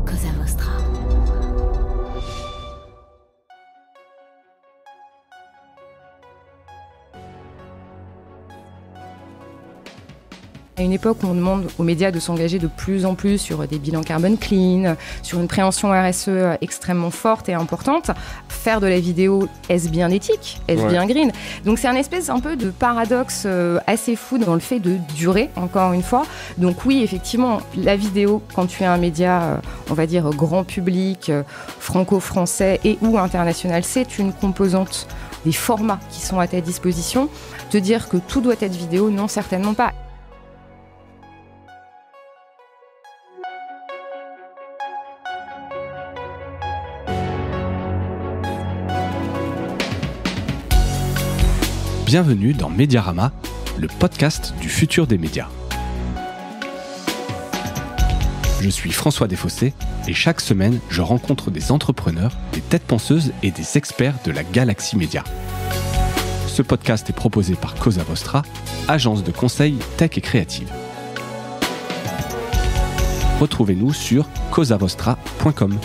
Cosa Vostra. À une époque où on demande aux médias de s'engager de plus en plus sur des bilans carbone clean, sur une préhension RSE extrêmement forte et importante, faire de la vidéo, est-ce bien éthique ? Est-ce bien green ? Donc c'est un espèce un peu de paradoxe assez fou dans le fait de durer, encore une fois. Donc oui, effectivement, la vidéo, quand tu es un média, on va dire grand public, franco-français et ou international, c'est une composante des formats qui sont à ta disposition. Te dire que tout doit être vidéo, non, certainement pas. Bienvenue dans Mediarama, le podcast du futur des médias. Je suis François Desfossés et chaque semaine, je rencontre des entrepreneurs, des têtes penseuses et des experts de la galaxie média. Ce podcast est proposé par Cosa Vostra, agence de conseil tech et créative. Retrouvez-nous sur cosavostra.com.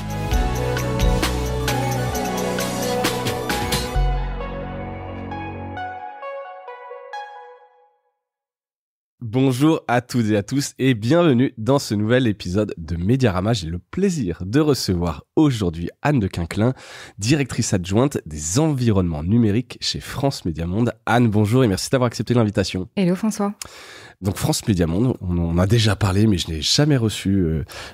Bonjour à toutes et à tous et bienvenue dans ce nouvel épisode de Mediarama. J'ai le plaisir de recevoir aujourd'hui Anne de Quinclin, directrice adjointe des environnements numériques chez France Média Monde. Anne, bonjour et merci d'avoir accepté l'invitation. Hello François. Donc France Média Monde, on en a déjà parlé mais je n'ai jamais reçu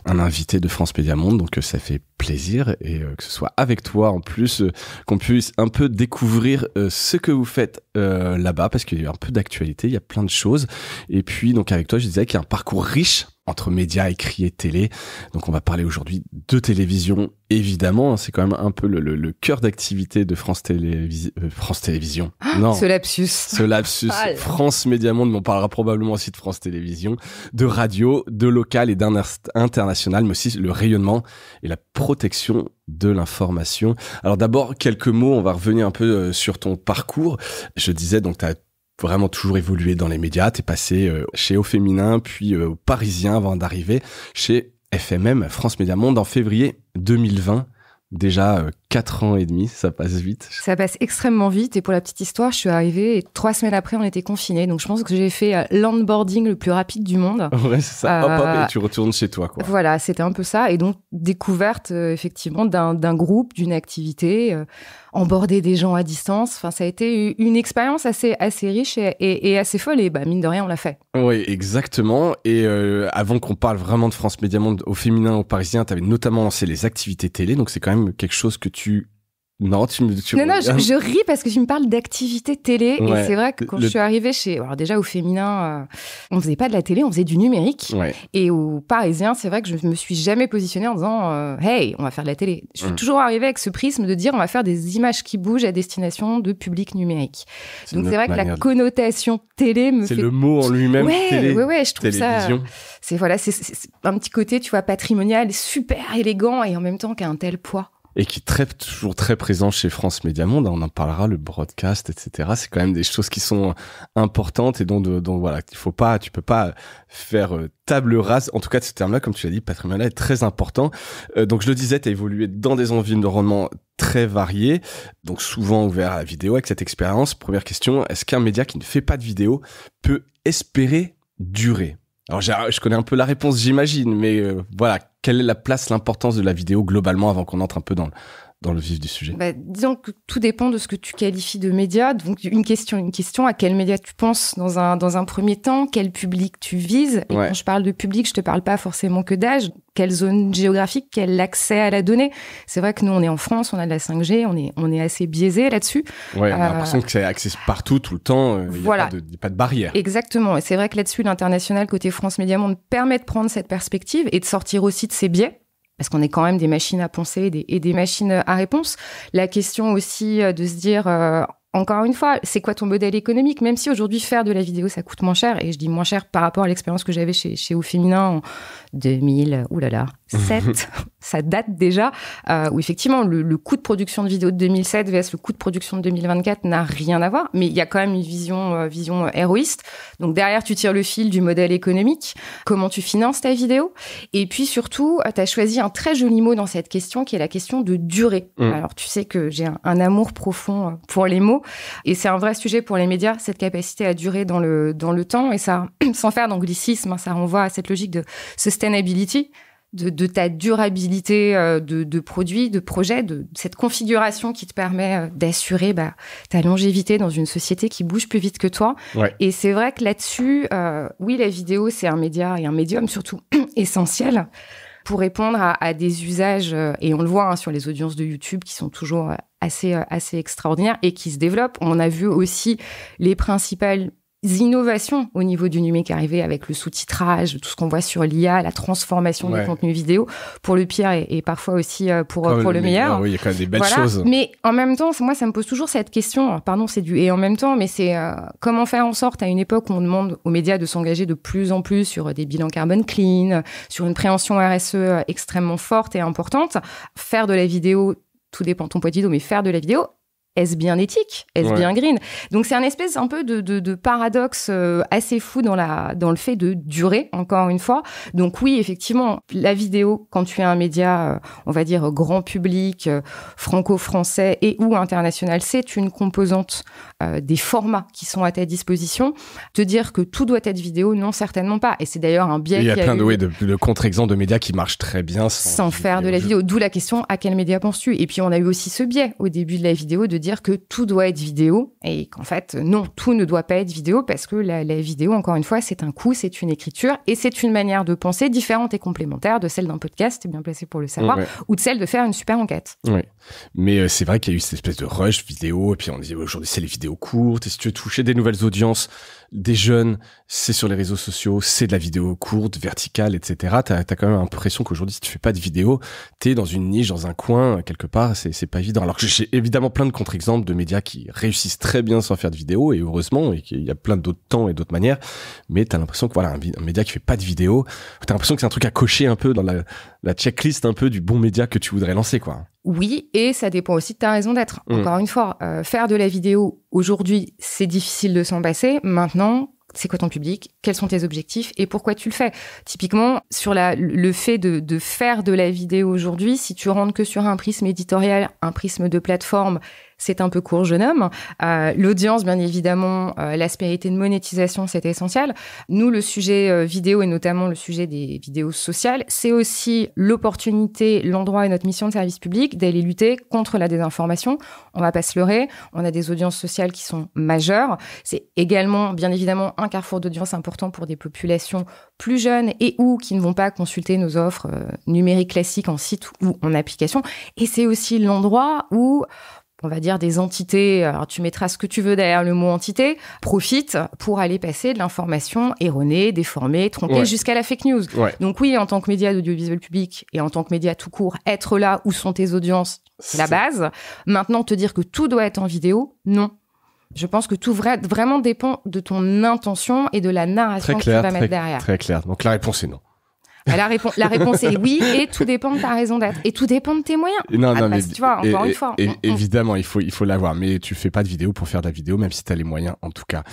un invité de France Média Monde, donc ça fait plaisir et que ce soit avec toi en plus, qu'on puisse un peu découvrir ce que vous faites là-bas parce qu'il y a un peu d'actualité, il y a plein de choses. Et puis donc avec toi je disais qu'il y a un parcours riche entre médias, écrits et télé. Donc on va parler aujourd'hui de télévision, évidemment. C'est quand même un peu le cœur d'activité de France Télévisions. Non. Ce lapsus. France Média Monde, mais on parlera probablement aussi de France Télévisions, de radio, de local et d'international, mais aussi le rayonnement et la protection de l'information. Alors d'abord, quelques mots, on va revenir un peu sur ton parcours. Je disais, donc tu as vraiment toujours évolué dans les médias. T'es passé chez Au Féminin, puis au Parisien avant d'arriver chez FMM, France Média Monde, en février 2020. Déjà 4 ans et demi, ça passe vite. Ça passe extrêmement vite et pour la petite histoire, je suis arrivée et 3 semaines après, on était confinés. Donc je pense que j'ai fait l'onboarding le plus rapide du monde. Ouais, c'est ça. Hop, et tu retournes chez toi, quoi. Voilà, c'était un peu ça. Et donc découverte effectivement d'un groupe, d'une activité, emborder des gens à distance. Enfin, ça a été une expérience assez riche et assez folle. Et mine de rien, on l'a fait. Oui, exactement. Et avant qu'on parle vraiment de France Média Monde, Au Féminin, au Parisien, tu avais notamment lancé les activités télé. Donc c'est quand même quelque chose que tu... Non, je ris parce que tu me parles d'activité télé. Ouais, et c'est vrai que quand je suis arrivée alors déjà au Féminin, on faisait pas de la télé, on faisait du numérique. Ouais. Et au Parisien, c'est vrai que je me suis jamais positionnée en disant hey, on va faire de la télé. Je suis toujours arrivée avec ce prisme de dire on va faire des images qui bougent à destination de public numérique. Donc c'est vrai que la connotation télé me fait... C'est le mot en lui-même, télé. Ouais, je trouve télévision. Ça... C'est un petit côté, tu vois, patrimonial, super élégant et en même temps qui a un tel poids. Et qui est toujours très présent chez France Média Monde, on en parlera, le broadcast, etc. C'est quand même des choses qui sont importantes et dont voilà, tu peux pas faire table rase. En tout cas, de ce terme-là, comme tu l'as dit, patrimonial est très important. Donc je le disais, tu as évolué dans des environnements très variés, donc souvent ouverts à la vidéo. Avec cette expérience, première question, est-ce qu'un média qui ne fait pas de vidéo peut espérer durer ? Alors, je connais un peu la réponse, j'imagine, mais voilà, quelle est la place, l'importance de la vidéo globalement avant qu'on entre un peu dans le vif du sujet? Disons que tout dépend de ce que tu qualifies de média. Donc, une question, à quel média tu penses dans un premier temps, quel public tu vises. Et quand je parle de public, je te parle pas forcément que d'âge. Quelle zone géographique, quel accès à la donnée. C'est vrai que nous, on est en France, on a de la 5G, on est assez biaisé là-dessus. Ouais, on a l'impression que c'est accessible partout, tout le temps. Il n'y a pas de barrière. Exactement. Et c'est vrai que là-dessus, l'international, côté France Média Monde, permet de prendre cette perspective et de sortir aussi de ses biais. Parce qu'on est quand même des machines à penser et des machines à réponse. La question aussi de se dire... Encore une fois, c'est quoi ton modèle économique ? Même si aujourd'hui, faire de la vidéo, ça coûte moins cher. Et je dis moins cher par rapport à l'expérience que j'avais chez Au Féminin en ça date déjà, où effectivement le coût de production de vidéo de 2007 vs le coût de production de 2024 n'a rien à voir, mais il y a quand même une vision héroïste. Donc derrière, tu tires le fil du modèle économique, comment tu finances ta vidéo, et puis surtout, tu as choisi un très joli mot dans cette question qui est la question de durée. Alors tu sais que j'ai un amour profond pour les mots, et c'est un vrai sujet pour les médias, cette capacité à durer dans le temps, et ça, sans faire d'anglicisme, ça renvoie à cette logique de sustainability, de ta durabilité de produits, de projets, de cette configuration qui te permet d'assurer ta longévité dans une société qui bouge plus vite que toi. Ouais. Et c'est vrai que là-dessus, oui, la vidéo, c'est un média et un médium surtout essentiel pour répondre à des usages, et on le voit sur les audiences de YouTube qui sont toujours assez extraordinaires et qui se développent. On a vu aussi les principales innovations au niveau du numérique arriver avec le sous-titrage, tout ce qu'on voit sur l'IA, la transformation des contenus vidéo, pour le pire et parfois aussi pour le meilleur. Oui, il y a quand même des belles choses. Mais en même temps, moi, ça me pose toujours cette question, pardon, c'est du « et en même temps », mais c'est comment faire en sorte, à une époque où on demande aux médias de s'engager de plus en plus sur des bilans carbone clean, sur une préhension RSE extrêmement forte et importante, faire de la vidéo, tout dépend de ton poids de vidéo, mais faire de la vidéo, est-ce bien éthique? Est-ce bien green? Donc, c'est un espèce un peu de paradoxe assez fou dans le fait de durer, encore une fois. Donc, oui, effectivement, la vidéo, quand tu es un média, on va dire, grand public, franco-français et ou international, c'est une composante des formats qui sont à ta disposition. Te dire que tout doit être vidéo, non, certainement pas. Et c'est d'ailleurs un biais. Il y a plein de contre-exemples de médias qui marchent très bien sans faire de la vidéo. D'où la question, à quel média penses-tu? Et puis, on a eu aussi ce biais au début de la vidéo de dire que tout doit être vidéo et qu'en fait, non, tout ne doit pas être vidéo parce que la vidéo, encore une fois, c'est un coût, c'est une écriture et c'est une manière de penser différente et complémentaire de celle d'un podcast, t'es bien placé pour le savoir, ou de celle de faire une super enquête. Oui, mais c'est vrai qu'il y a eu cette espèce de rush vidéo et puis on dit aujourd'hui c'est les vidéos courtes et si tu veux toucher des nouvelles audiences, des jeunes, c'est sur les réseaux sociaux, c'est de la vidéo courte, verticale, etc. T'as quand même l'impression qu'aujourd'hui, si tu fais pas de vidéo, t'es dans une niche, dans un coin, quelque part, c'est pas évident. Alors que j'ai évidemment plein de contre-exemples de médias qui réussissent très bien sans faire de vidéo, et heureusement, et qu'il y a plein d'autres temps et d'autres manières, mais t'as l'impression que voilà, un média qui fait pas de vidéo, t'as l'impression que c'est un truc à cocher un peu dans la checklist un peu du bon média que tu voudrais lancer, quoi. Oui, et ça dépend aussi de ta raison d'être. Encore une fois, faire de la vidéo, aujourd'hui, c'est difficile de s'en passer. Maintenant, c'est quoi ton public? Quels sont tes objectifs? Et pourquoi tu le fais? Typiquement, sur le fait de faire de la vidéo aujourd'hui, si tu rentres que sur un prisme éditorial, un prisme de plateforme, c'est un peu court, jeune homme. L'audience, bien évidemment, l'aspérité de monétisation, c'est essentiel. Nous, le sujet vidéo, et notamment le sujet des vidéos sociales, c'est aussi l'opportunité, l'endroit et notre mission de service public d'aller lutter contre la désinformation. On va pas se leurrer, on a des audiences sociales qui sont majeures. C'est également, bien évidemment, un carrefour d'audience important pour des populations plus jeunes et ou qui ne vont pas consulter nos offres numériques classiques en site ou en application. Et c'est aussi l'endroit où, on va dire, des entités, alors tu mettras ce que tu veux derrière le mot entité, profitent pour aller passer de l'information erronée, déformée, trompée, jusqu'à la fake news. Ouais. Donc oui, en tant que média d'audiovisuel public et en tant que média tout court, être là où sont tes audiences, c'est la base. Maintenant, te dire que tout doit être en vidéo, non. Je pense que tout vraiment dépend de ton intention et de la narration que tu vas mettre derrière. Très clair. Donc la réponse est non. La réponse est oui, et tout dépend de ta raison d'être. Et tout dépend de tes moyens. Mais tu vois, encore une fois. Évidemment, il faut l'avoir. Mais tu fais pas de vidéo pour faire de la vidéo, même si t'as les moyens, en tout cas.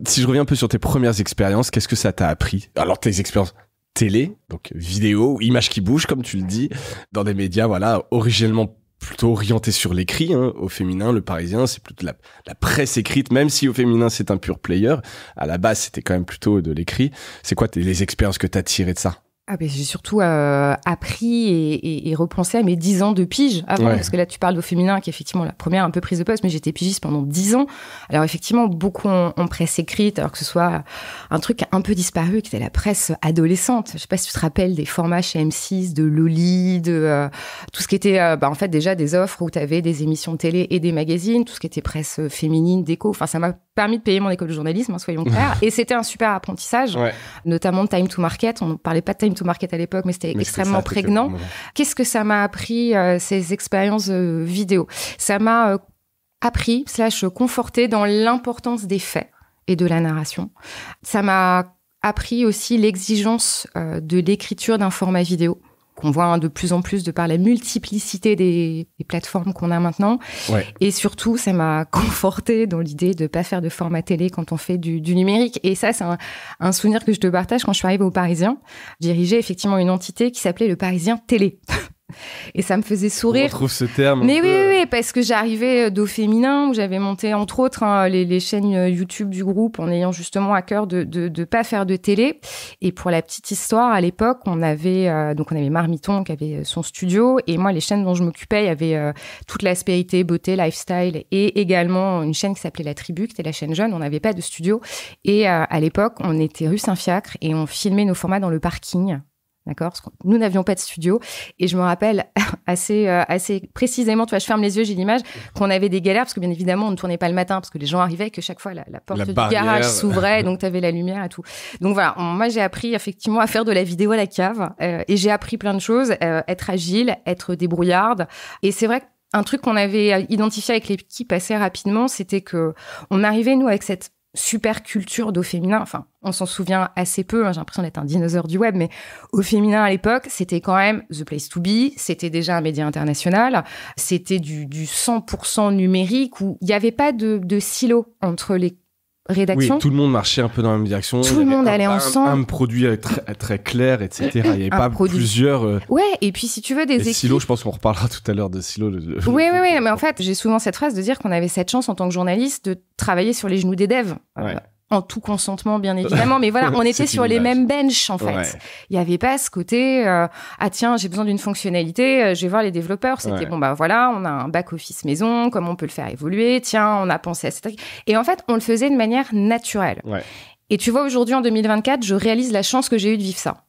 Si je reviens un peu sur tes premières expériences, qu'est-ce que ça t'a appris? Alors, tes expériences télé, donc vidéo, images qui bougent, comme tu le dis, dans des médias, voilà, originellement plutôt orienté sur l'écrit, au féminin, Le Parisien, c'est plutôt la presse écrite, même si au féminin c'est un pure player. À la base, c'était quand même plutôt de l'écrit. C'est quoi les expériences que t'as tirées de ça? J'ai surtout appris et repensé à mes 10 ans de pige avant, parce que là tu parles au féminin qui est effectivement la première un peu prise de poste, mais j'étais pigiste pendant 10 ans. Alors effectivement, beaucoup en presse écrite, alors que ce soit un truc un peu disparu, qui était la presse adolescente. Je sais pas si tu te rappelles des formats chez M6, de Loli, de tout ce qui était en fait déjà des offres où tu avais des émissions de télé et des magazines, tout ce qui était presse féminine, déco. Enfin, ça m'a permis de payer mon école de journalisme, soyons clairs. Et c'était un super apprentissage, notamment de Time to Market. On ne parlait pas de Time to Market à l'époque, mais c'était extrêmement prégnant. Qu'est-ce que ça m'a appris, ces expériences vidéo? Ça m'a appris / conforté dans l'importance des faits et de la narration. Ça m'a appris aussi l'exigence de l'écriture d'un format vidéo. qu'on voit de plus en plus de par la multiplicité des plateformes qu'on a maintenant. Ouais. Et surtout, ça m'a confortée dans l'idée de pas faire de format télé quand on fait du numérique. Et ça, c'est un souvenir que je te partage quand je suis arrivée au Parisien. Je dirigeais effectivement une entité qui s'appelait le Parisien Télé. Et ça me faisait sourire. On retrouve ce terme. Mais oui, parce que j'arrivais d'Au Féminin, où j'avais monté, entre autres, les chaînes YouTube du groupe, en ayant justement à cœur de pas faire de télé. Et pour la petite histoire, à l'époque, on avait Marmiton qui avait son studio. Et moi, les chaînes dont je m'occupais, il y avait toute l'aspérité, beauté, lifestyle, et également une chaîne qui s'appelait La Tribu, qui était la chaîne jeune. On n'avait pas de studio. Et à l'époque, on était rue Saint-Fiacre et on filmait nos formats dans le parking. D'accord, parce que nous n'avions pas de studio. Et je me rappelle assez précisément, tu vois, je ferme les yeux, j'ai l'image, qu'on avait des galères, parce que bien évidemment, on ne tournait pas le matin, parce que les gens arrivaient, que chaque fois, la porte du garage s'ouvrait, donc tu avais la lumière et tout. Donc voilà, moi, j'ai appris effectivement à faire de la vidéo à la cave. Et j'ai appris plein de choses, être agile, être débrouillarde. Et c'est vrai qu'un truc qu'on avait identifié avec l'équipe assez rapidement, c'était que on arrivait, nous, avec cette super culture d'Au Féminin. Enfin, on s'en souvient assez peu, hein, j'ai l'impression d'être un dinosaure du web, mais Au Féminin à l'époque, c'était quand même the place to be, c'était déjà un média international, c'était du 100% numérique où il n'y avait pas de silo entre les rédaction. Oui, tout le monde marchait un peu dans la même direction. Tout le monde allait ensemble. Un produit très clair, etc. Il n'y avait pas plusieurs... Ouais, et puis si tu veux des équipes... silos, je pense qu'on reparlera tout à l'heure de silos. Oui, mais en fait, j'ai souvent cette phrase de dire qu'on avait cette chance en tant que journaliste de travailler sur les genoux des devs. Ouais. En tout consentement, bien évidemment. Mais voilà, on était sur les mêmes benches, en fait. Ouais. Il n'y avait pas ce côté, ah tiens, j'ai besoin d'une fonctionnalité, je vais voir les développeurs. C'était, bon, bah voilà, on a un back-office maison, comment on peut le faire évoluer? Tiens, on a pensé à cette... Et en fait, on le faisait de manière naturelle. Ouais. Et tu vois, aujourd'hui, en 2024, je réalise la chance que j'ai eue de vivre ça.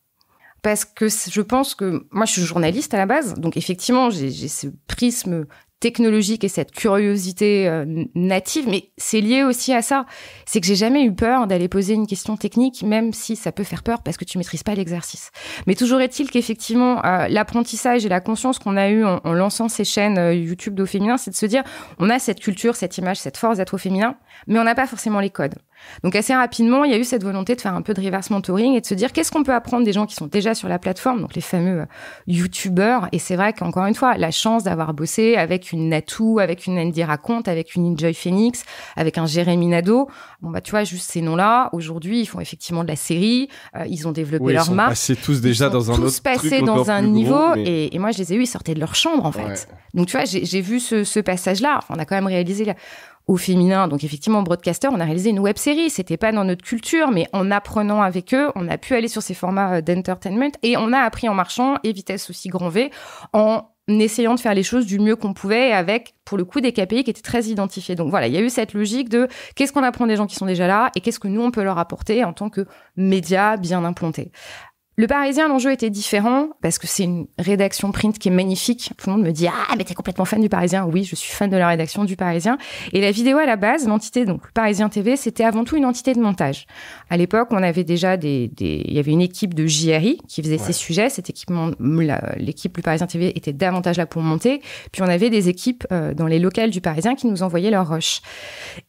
Parce que je pense que... Moi, je suis journaliste à la base. Donc, effectivement, j'ai ce prisme technologique et cette curiosité native, mais c'est lié aussi à ça. C'est que j'ai jamais eu peur d'aller poser une question technique, même si ça peut faire peur parce que tu maîtrises pas l'exercice. Mais toujours est-il qu'effectivement, l'apprentissage et la conscience qu'on a eue en lançant ces chaînes YouTube d'Au Féminin, c'est de se dire, on a cette culture, cette image, cette force d'être au féminin, mais on n'a pas forcément les codes. Donc assez rapidement, il y a eu cette volonté de faire un peu de reverse mentoring et de se dire qu'est-ce qu'on peut apprendre des gens qui sont déjà sur la plateforme, donc les fameux YouTubeurs. Et c'est vrai qu'encore une fois, la chance d'avoir bossé avec une Natou, avec une Andy Raconte, avec une Enjoy Phoenix, avec un Jérémy Nadeau. Bon bah tu vois, juste ces noms-là, aujourd'hui, ils font effectivement de la série, ils ont développé leur marque. Ils sont passés tous déjà dans un autre truc encore plus gros. Ils sont tous passés dans un niveau et moi je les ai eus, ils sortaient de leur chambre en fait. Ouais. Donc tu vois, j'ai vu ce passage-là. Enfin, on a quand même réalisé Au Féminin, donc effectivement, broadcaster, on a réalisé une web-série. C'était pas dans notre culture, mais en apprenant avec eux, on a pu aller sur ces formats d'entertainment et on a appris en marchant et vitesse aussi grand V, en essayant de faire les choses du mieux qu'on pouvait avec, pour le coup, des KPI qui étaient très identifiés. Donc voilà, il y a eu cette logique de qu'est-ce qu'on apprend des gens qui sont déjà là et qu'est-ce que nous, on peut leur apporter en tant que média bien implanté. Le Parisien, l'enjeu était différent parce que c'est une rédaction print qui est magnifique. Tout le monde me dit « Ah, mais t'es complètement fan du Parisien ». Oui, je suis fan de la rédaction du Parisien. Et la vidéo, à la base, l'entité, donc le Parisien TV, c'était avant tout une entité de montage. À l'époque, on avait déjà il y avait une équipe de JRI qui faisait ces sujets. Cette l'équipe du Parisien TV était davantage là pour monter. Puis on avait des équipes dans les locales du Parisien qui nous envoyaient leurs rushs.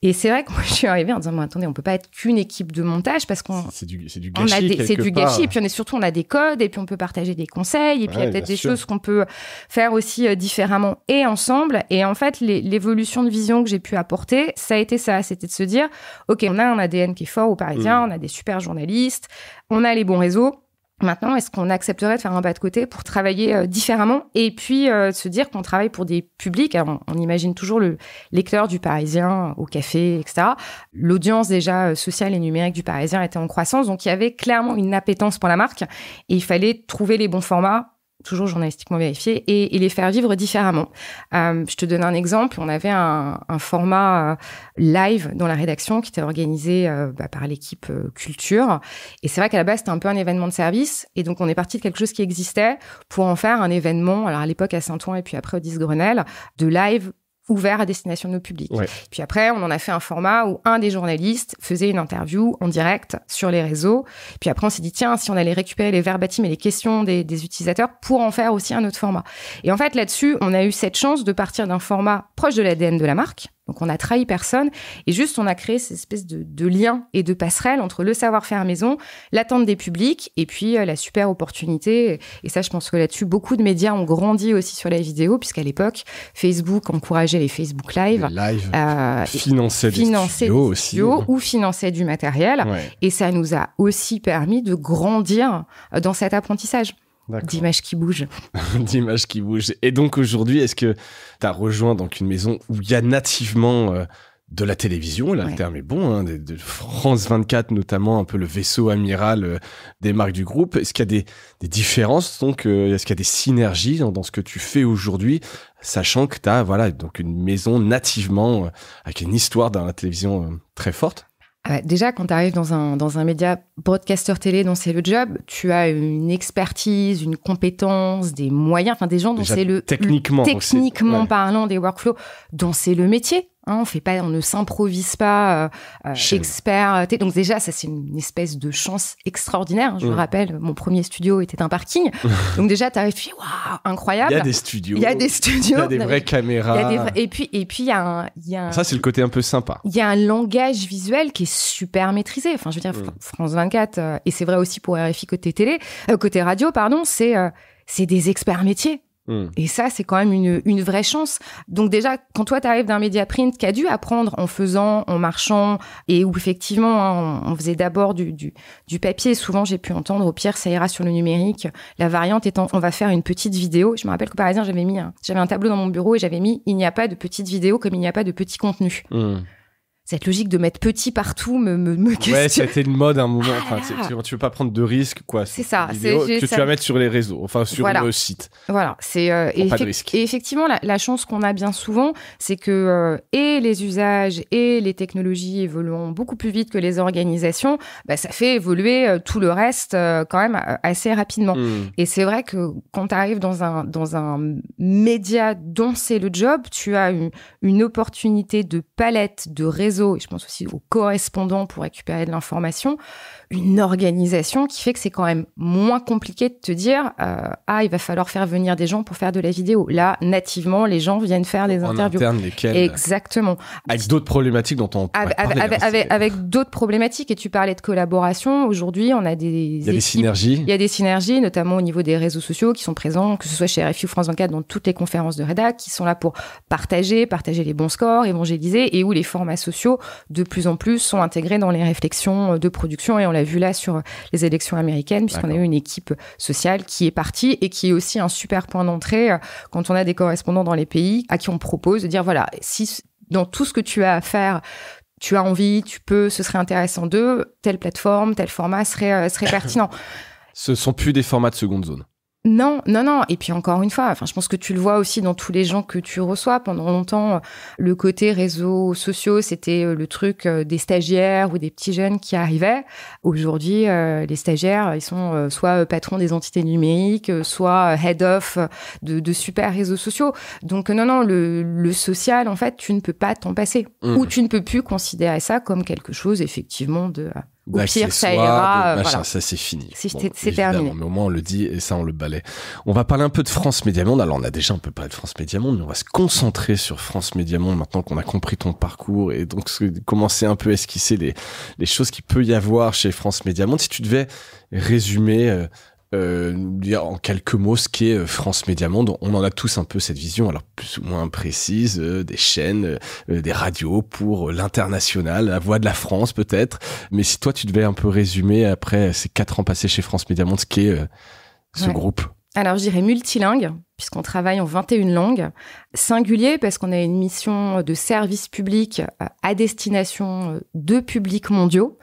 Et c'est vrai que moi, je suis arrivée en disant « Attendez, on peut pas être qu'une équipe de montage parce qu'on... C'est du gâchis, c'est du gâchis. Et puis on est surtout on a des codes et puis on peut partager des conseils et puis il y a peut-être des choses qu'on peut faire aussi différemment et ensemble. Et en fait, l'évolution de vision que j'ai pu apporter, ça a été ça. C'était de se dire, OK, on a un ADN qui est fort au Parisien, on a des super journalistes, on a les bons réseaux. Maintenant, est-ce qu'on accepterait de faire un pas de côté pour travailler différemment et puis se dire qu'on travaille pour des publics. Alors, on imagine toujours le lecteur du Parisien au café, etc. L'audience déjà sociale et numérique du Parisien était en croissance, donc il y avait clairement une appétence pour la marque et il fallait trouver les bons formats, toujours journalistiquement vérifiés, et les faire vivre différemment. Je te donne un exemple. On avait un format live dans la rédaction qui était organisé par l'équipe culture. Et c'est vrai qu'à la base, c'était un peu un événement de service. Et donc, on est parti de quelque chose qui existait pour en faire un événement, alors à l'époque à Saint-Ouen et puis après au 10 Grenelle, de live ouvert à destination de nos publics. Ouais. Puis après, on en a fait un format où un des journalistes faisait une interview en direct sur les réseaux. Puis après, on s'est dit, tiens, si on allait récupérer les verbatims et les questions des utilisateurs pour en faire aussi un autre format. Et en fait, là-dessus, on a eu cette chance de partir d'un format proche de l'ADN de la marque, Donc, on n'a trahi personne. Et juste, on a créé cette espèce de lien et de passerelle entre le savoir-faire maison, l'attente des publics et puis la super opportunité. Et ça, je pense que là-dessus, beaucoup de médias ont grandi aussi sur la vidéo, puisqu'à l'époque, Facebook encourageait les Facebook Live. Finançait des studios aussi. Ou finançait du matériel. Ouais. Et ça nous a aussi permis de grandir dans cet apprentissage. D'images qui bougent. D'images qui bougent. Et donc aujourd'hui, est-ce que tu as rejoint donc une maison où il y a nativement de la télévision, là, le terme est bon, hein, de France 24 notamment, un peu le vaisseau amiral des marques du groupe. Est-ce qu'il y a des différences, donc est-ce qu'il y a des synergies dans ce que tu fais aujourd'hui, sachant que tu as donc une maison nativement avec une histoire dans la télévision très forte? Déjà, quand tu arrives dans un média broadcaster télé dont c'est le job, tu as une expertise, une compétence, des moyens, enfin des gens dont c'est techniquement parlant, des workflows dont c'est le métier. Hein, on ne s'improvise pas expert. Donc déjà, ça, c'est une espèce de chance extraordinaire. Je me rappelle, mon premier studio était un parking. Donc déjà, tu arrives, tu fais « Waouh, incroyable !» Il y a des studios. Il y a des vraies caméras. Et puis, il y a un... Ça, c'est le côté un peu sympa. Il y a un langage visuel qui est super maîtrisé. Enfin, je veux dire, France 24, et c'est vrai aussi pour RFI côté radio, pardon, c'est des experts métiers. Et ça, c'est quand même une vraie chance. Donc déjà, quand toi, tu arrives d'un média print qui a dû apprendre en faisant, en marchant, et où effectivement, on faisait d'abord du papier. Souvent, j'ai pu entendre, au pire, ça ira sur le numérique. La variante étant, on va faire une petite vidéo. Je me rappelle qu'au Parisien, j'avais un tableau dans mon bureau et j'avais mis « Il n'y a pas de petite vidéo comme il n'y a pas de petit contenu ». Cette logique de mettre petit partout me questionne. Ouais, ça a été une mode à un moment. Tu veux pas prendre de risques, quoi. C'est ça. Tu vas mettre sur les réseaux, enfin sur le site. Voilà. Pas de risque. Et effectivement, la chance qu'on a bien souvent, c'est que et les usages et les technologies évoluant beaucoup plus vite que les organisations, ça fait évoluer tout le reste quand même assez rapidement. Et c'est vrai que quand tu arrives dans un média dont c'est le job, tu as une opportunité de palette, de réseau, et je pense aussi aux correspondants pour récupérer de l'information, une organisation qui fait que c'est quand même moins compliqué de te dire il va falloir faire venir des gens pour faire de la vidéo. Là, nativement, les gens viennent faire des interviews. En interne, lesquelles Exactement. Avec d'autres problématiques dont on parle. Avec d'autres problématiques. Et tu parlais de collaboration. Aujourd'hui, on a des synergies. Il y a des synergies, notamment au niveau des réseaux sociaux qui sont présents, que ce soit chez RFI ou France 24, dans toutes les conférences de rédac, qui sont là pour partager les bons scores, évangéliser, et où les formats sociaux, de plus en plus, sont intégrés dans les réflexions de production. Et on l'a vu là sur les élections américaines, puisqu'on a eu une équipe sociale qui est partie et qui est aussi un super point d'entrée quand on a des correspondants dans les pays à qui on propose de dire, voilà, si dans tout ce que tu as à faire, tu as envie, tu peux, ce serait intéressant telle plateforme, tel format serait pertinent. Ce sont plus des formats de seconde zone. Non. Et puis encore une fois, je pense que tu le vois aussi dans tous les gens que tu reçois. Pendant longtemps, le côté réseaux sociaux, c'était le truc des stagiaires ou des petits jeunes qui arrivaient. Aujourd'hui, les stagiaires, ils sont soit patrons des entités numériques, soit head-off de super réseaux sociaux. Donc non, le social, en fait, tu ne peux pas t'en passer. Ou tu ne peux plus considérer ça comme quelque chose, effectivement, de... Au pire, ça ira. Voilà. Ça, c'est fini. C'est terminé. Mais au moins, on le dit et ça, on le balaie. On va parler un peu de France Média Monde. Alors, on a déjà un peu parlé de France Média Monde, mais on va se concentrer sur France Média Monde maintenant qu'on a compris ton parcours et donc commencer un peu à esquisser les choses qu'il peut y avoir chez France Média Monde. Si tu devais résumer... dire en quelques mots ce qu'est France Média Monde. On en a tous un peu cette vision, alors plus ou moins précise, des chaînes, des radios pour l'international, la voix de la France peut-être. Mais si toi tu devais un peu résumer après ces 4 ans passés chez France Média Monde, ce qu'est ce groupe. Alors je dirais multilingue, puisqu'on travaille en 21 langues. Singulier, parce qu'on a une mission de service public à destination de publics mondiaux.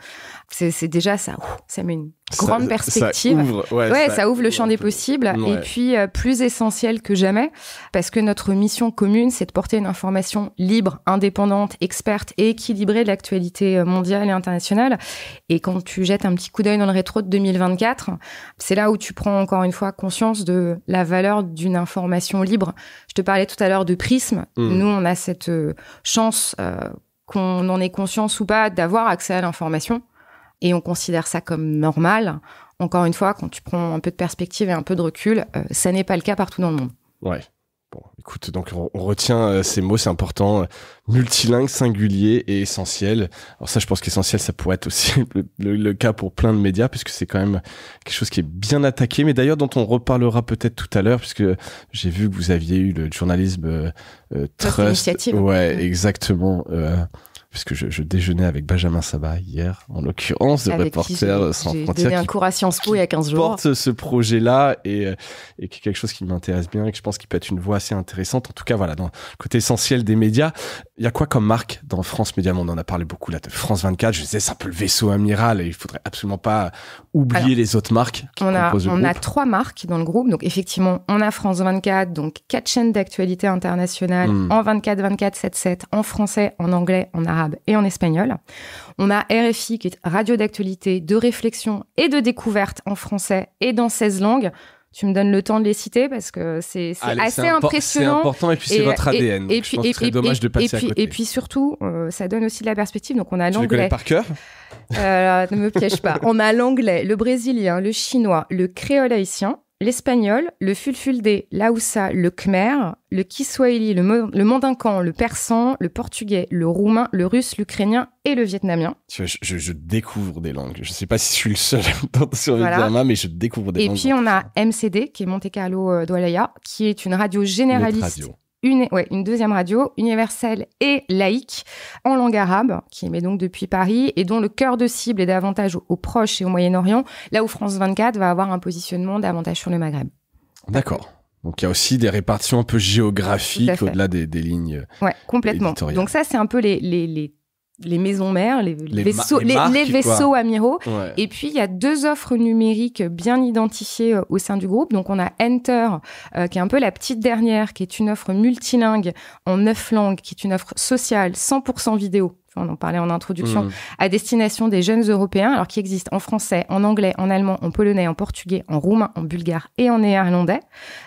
C'est déjà ça met une grande perspective. Ça ouvre le champ des possibles. Ouais. Et puis, plus essentiel que jamais, parce que notre mission commune, c'est de porter une information libre, indépendante, experte et équilibrée de l'actualité mondiale et internationale. Et quand tu jettes un petit coup d'œil dans le rétro de 2024, c'est là où tu prends encore une fois conscience de la valeur d'une information libre. Je te parlais tout à l'heure de Prism. Nous, on a cette chance, qu'on en ait conscience ou pas, d'avoir accès à l'information. Et on considère ça comme normal. Encore une fois, quand tu prends un peu de perspective et un peu de recul, ça n'est pas le cas partout dans le monde. Ouais. Bon, écoute, donc on retient ces mots, c'est important. Multilingue, singulier et essentiel. Alors ça, je pense qu'essentiel, ça pourrait être aussi le cas pour plein de médias, puisque c'est quand même quelque chose qui est bien attaqué, mais d'ailleurs dont on reparlera peut-être tout à l'heure, puisque j'ai vu que vous aviez eu le journalisme Trust. Ouais, exactement. Puisque je déjeunais avec Benjamin Sabat hier, en l'occurrence, de Reporters sans frontières. J'ai donné un cours à Sciences Po il y a 15 jours. Porte ce projet-là et qui est quelque chose qui m'intéresse bien et que je pense qu'il peut être une voie assez intéressante. En tout cas, voilà, dans le côté essentiel des médias, il y a quoi comme marque dans France Média Monde? On en a parlé beaucoup là de France 24. Je disais, c'est un peu le vaisseau amiral et il faudrait absolument pas oublier les autres marques qui composent le groupe. On a 3 marques dans le groupe. Donc, effectivement, on a France 24, donc 4 chaînes d'actualité internationale en 24/24, 7/7, en français, en anglais, en arabe et en espagnol. On a RFI qui est radio d'actualité, de réflexion et de découverte en français et dans 16 langues. Tu me donnes le temps de les citer parce que c'est assez impressionnant. C'est important et puis c'est votre ADN. Et puis, c'est dommage de passer à côté. Et puis surtout, ça donne aussi de la perspective. Donc on a l'anglais. Tu les connais par cœur? Ne me piège pas. On a l'anglais, le brésilien, le chinois, le créole haïtien, l'espagnol, le fulfulde, l'haoussa, le khmer, le kiswahili, le mandinkan, le persan, le portugais, le roumain, le russe, l'ukrainien et le vietnamien. Je découvre des langues. Je ne sais pas si je suis le seul sur Vidéama, mais je découvre des langues. Et puis on a MCD, qui est Monte Carlo Doualaya, qui est une radio généraliste. Une deuxième radio universelle et laïque en langue arabe, qui émet donc depuis Paris et dont le cœur de cible est davantage au Proche et au Moyen-Orient, là où France 24 va avoir un positionnement davantage sur le Maghreb. D'accord. Donc il y a aussi des répartitions un peu géographiques au-delà des lignes. Ouais, complètement. Éditoriales. Donc ça, c'est un peu les maisons mères, les vaisseaux amiraux. Ouais. Et puis, il y a 2 offres numériques bien identifiées au sein du groupe. Donc, on a Enter, qui est un peu la petite dernière, qui est une offre multilingue en 9 langues, qui est une offre sociale, 100% vidéo. On en parlait en introduction, à destination des jeunes Européens, alors qui existent en français, en anglais, en allemand, en polonais, en portugais, en roumain, en bulgare et en néerlandais.